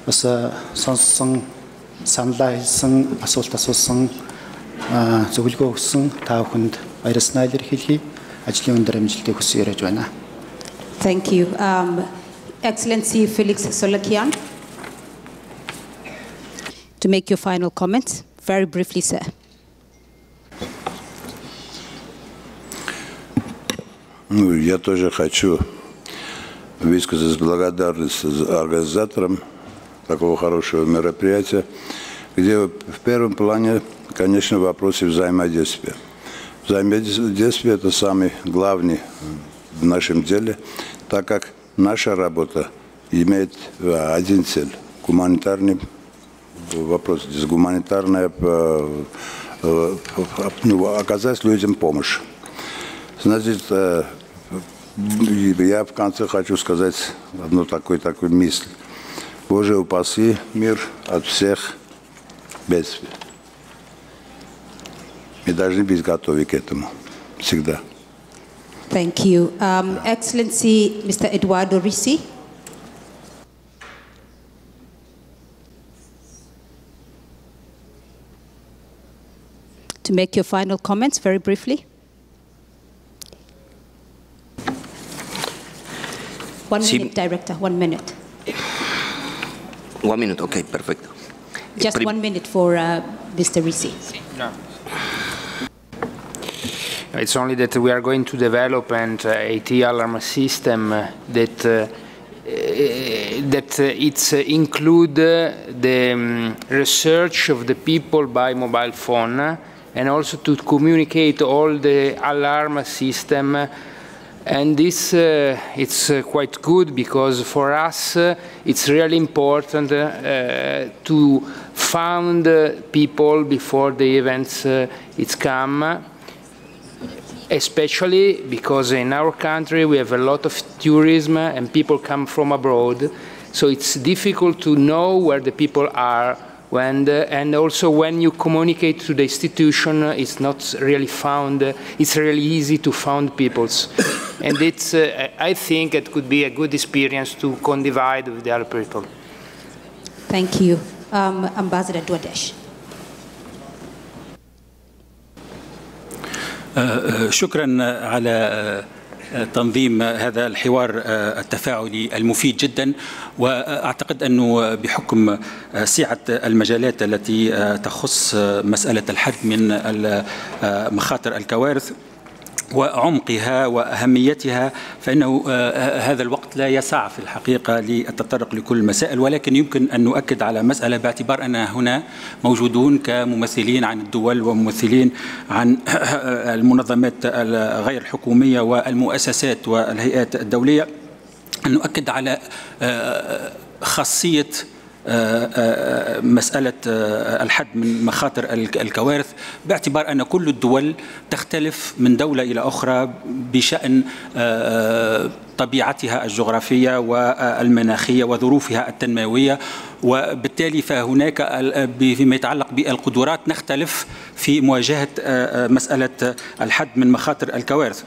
бас сонссон, саналаа хэлсэн, асуулт асуусан, зөвлөгөө өгсөн та бүхэнд баярснаа илэрхийлье. Ажлын өндөр амжилтыг хүсье ярьж байна. Thank you. Excellency Felix Solokian. to make your final comments. Very briefly, sir. Ну, я тоже хочу высказать благодарность организаторам такого хорошего мероприятия, где в первом плане, конечно, вопросы взаимодействия. Взаимодействие – это самый главный в нашем деле, так как наша работа имеет один цель – гуманитарный вопрос, гуманитарная, оказать людям помощь. Значит, я в конце хочу сказать одну такую мысль. Боже, упаси мир от всех бедствий. Мы должны быть готовы к этому всегда. Thank you. Excellency, Mr. Eduardo Risi. To make your final comments very briefly. 1 minute, Director, 1 minute. 1 minute, okay, perfecto. Just 1 minute for Mr. Risi. No. It's only that we are going to develop an AT alarm system that it's include the research of the people by mobile phone, and also to communicate all the alarm system. And this it's quite good, because for us it's really important to found people before the events it's come, especially because in our country we have a lot of tourism and people come from abroad, so it's difficult to know where the people are. And also when you communicate to the institution, it's not really found, it's really easy to find people. And it's, I think it could be a good experience to co-divide with the other people. Thank you. Ambassador Dwadesh. شكرا على تنظيم هذا الحوار التفاعلي المفيد جدا، وأعتقد أنه بحكم سعة المجالات التي تخص مسألة الحد من مخاطر الكوارث وعمقها وأهميتها، فإنه هذا الوقت لا يسع في الحقيقة للتطرق لكل المسائل، ولكن يمكن أن نؤكد على مسألة باعتبار أننا هنا موجودون كممثلين عن الدول وممثلين عن المنظمات الغير الحكومية والمؤسسات والهيئات الدولية، أن نؤكد على خاصية مسألة الحد من مخاطر الكوارث، باعتبار أن كل الدول تختلف من دولة إلى أخرى بشأن طبيعتها الجغرافية والمناخية وظروفها التنموية، وبالتالي فهناك فيما يتعلق بالقدرات نختلف في مواجهة مسألة الحد من مخاطر الكوارث،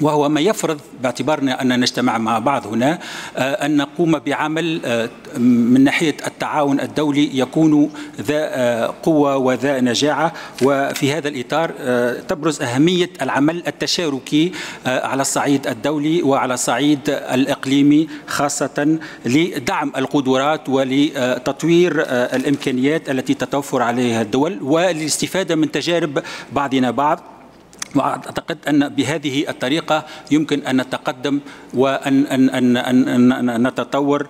وهو ما يفرض باعتبارنا أننا نجتمع مع بعض هنا أن نقوم بعمل من ناحية التعاون الدولي يكون ذا قوة وذا نجاعة. وفي هذا الإطار تبرز أهمية العمل التشاركي على الصعيد الدولي وعلى الصعيد الإقليمي، خاصة لدعم القدرات ولتطوير الإمكانيات التي تتوفر عليها الدول وللاستفادة من تجارب بعضنا بعض. وأعتقد أن بهذه الطريقة يمكن أن نتقدم وأن نتطور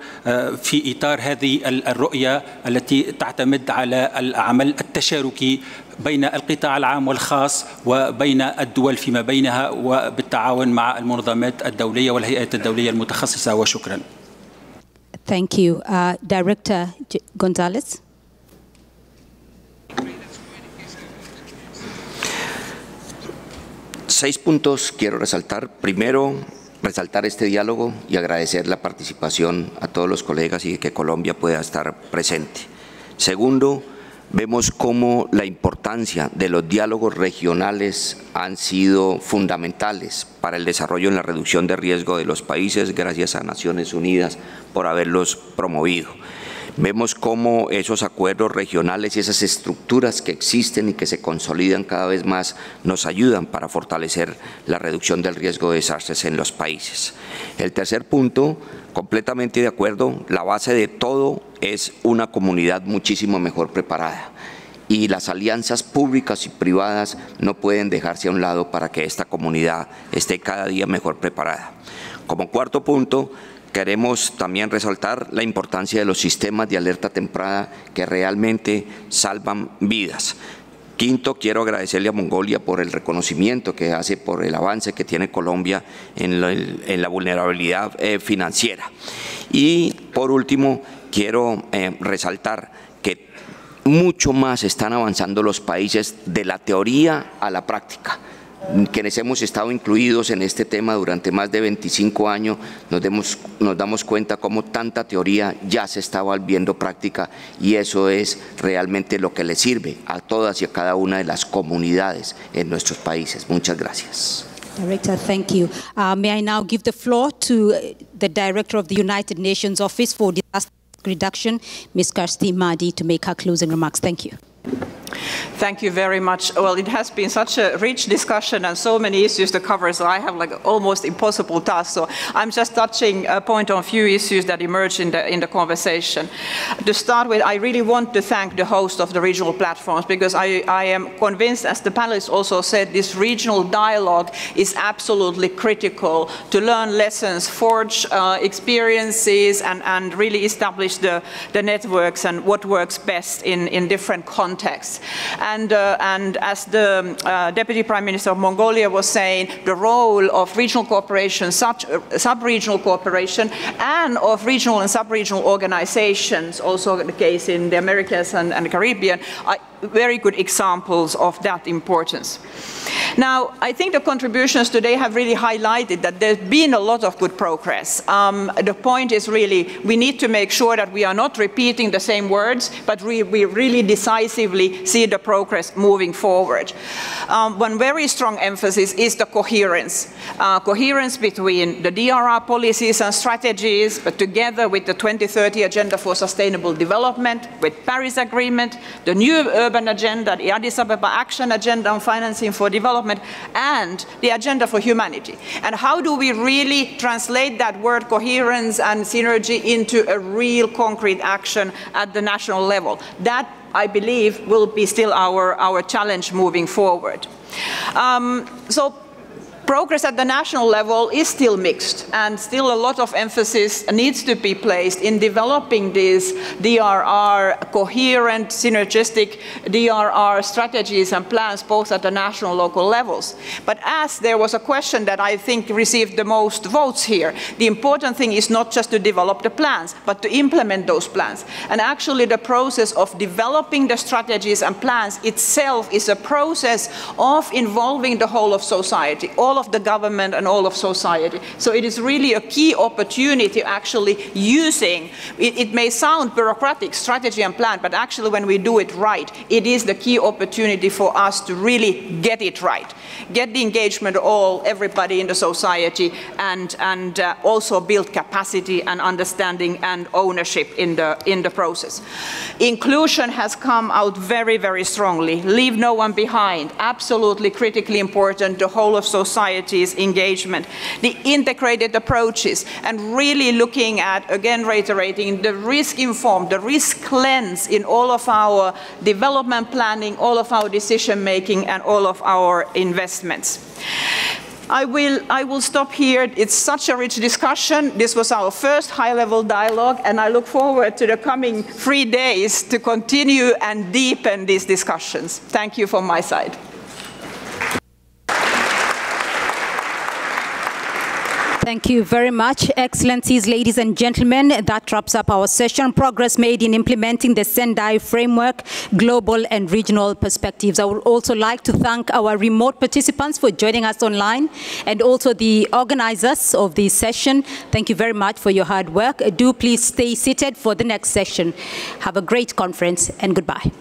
في إطار هذه الرؤية التي تعتمد على العمل التشاركي بين القطاع العام والخاص وبين الدول فيما بينها، وبالتعاون مع المنظمات الدولية والهيئات الدولية المتخصصة. وشكرا. Thank you. Director Gonzalez. Seis puntos quiero resaltar. Primero, resaltar este diálogo y agradecer la participación a todos los colegas y que Colombia pueda estar presente. Segundo, vemos cómo la importancia de los diálogos regionales han sido fundamentales para el desarrollo en la reducción de riesgo de los países, gracias a Naciones Unidas por haberlos promovido. Vemos cómo esos acuerdos regionales y esas estructuras que existen y que se consolidan cada vez más nos ayudan para fortalecer la reducción del riesgo de desastres en los países. El tercer punto, completamente de acuerdo, la base de todo es una comunidad muchísimo mejor preparada. Y las alianzas públicas y privadas no pueden dejarse a un lado para que esta comunidad esté cada día mejor preparada. Como cuarto punto, queremos también resaltar la importancia de los sistemas de alerta temprana que realmente salvan vidas. Quinto, quiero agradecerle a Mongolia por el reconocimiento que hace por el avance que tiene Colombia en la vulnerabilidad financiera. Y por último, quiero resaltar que mucho más están avanzando los países de la teoría a la práctica. Quienes hemos estado incluidos en este tema durante más de 25 años, nos damos cuenta cómo tanta teoría ya se está volviendo práctica, y eso es realmente lo que le sirve a todas y a cada una de las comunidades en nuestros países. Muchas gracias. Director, thank you. May I now give the floor to the Director of the United Nations Office for Disaster Reduction, Ms. Kirsty Mahdi, to make her closing remarks. Thank you. Thank you very much. Well, it has been such a rich discussion and so many issues to cover, so I have like almost impossible task. So I'm just touching a point on a few issues that emerged in the conversation. To start with, I really want to thank the host of the regional platforms, because I am convinced, as the panelists also said, this regional dialogue is absolutely critical to learn lessons, forge experiences, and really establish the networks and what works best in different contexts. And as the Deputy Prime Minister of Mongolia was saying, the role of regional cooperation, sub-regional cooperation, and of regional and sub-regional organizations, also the case in the Americas and the Caribbean, are very good examples of that importance. Now, I think the contributions today have really highlighted that there's been a lot of good progress. The point is really, we need to make sure that we are not repeating the same words, but we really decisively see the progress moving forward. One very strong emphasis is the coherence. Coherence between the DRR policies and strategies, but together with the 2030 Agenda for Sustainable Development, with Paris Agreement, the new urban agenda, the Addis Ababa Action Agenda on Financing for Development, and the Agenda for Humanity. And how do we really translate that word coherence and synergy into a real concrete action at the national level? That, I believe, will be still our challenge moving forward. So progress at the national level is still mixed, and still a lot of emphasis needs to be placed in developing these DRR coherent, synergistic DRR strategies and plans, both at the national and local levels. But as there was a question that I think received the most votes here, the important thing is not just to develop the plans, but to implement those plans. And actually the process of developing the strategies and plans itself is a process of involving the whole of society, all of the government and all of society. So it is really a key opportunity actually using, it may sound bureaucratic, strategy and plan, but actually when we do it right, it is the key opportunity for us to really get it right. Get the engagement of everybody in the society, and also build capacity and understanding and ownership in the process. Inclusion has come out very, very strongly. Leave no one behind. Absolutely critically important, the whole of society's engagement. The integrated approaches, and really looking at, again reiterating, the risk-informed, the risk lens in all of our development planning, all of our decision-making, and all of our investments. I will stop here. It's such a rich discussion. This was our first high-level dialogue, and I look forward to the coming 3 days to continue and deepen these discussions. Thank you from my side. Thank you very much, Excellencies, ladies and gentlemen. That wraps up our session. Progress made in implementing the Sendai Framework, global and regional perspectives. I would also like to thank our remote participants for joining us online, and also the organizers of this session. Thank you very much for your hard work. Do please stay seated for the next session. Have a great conference, and goodbye.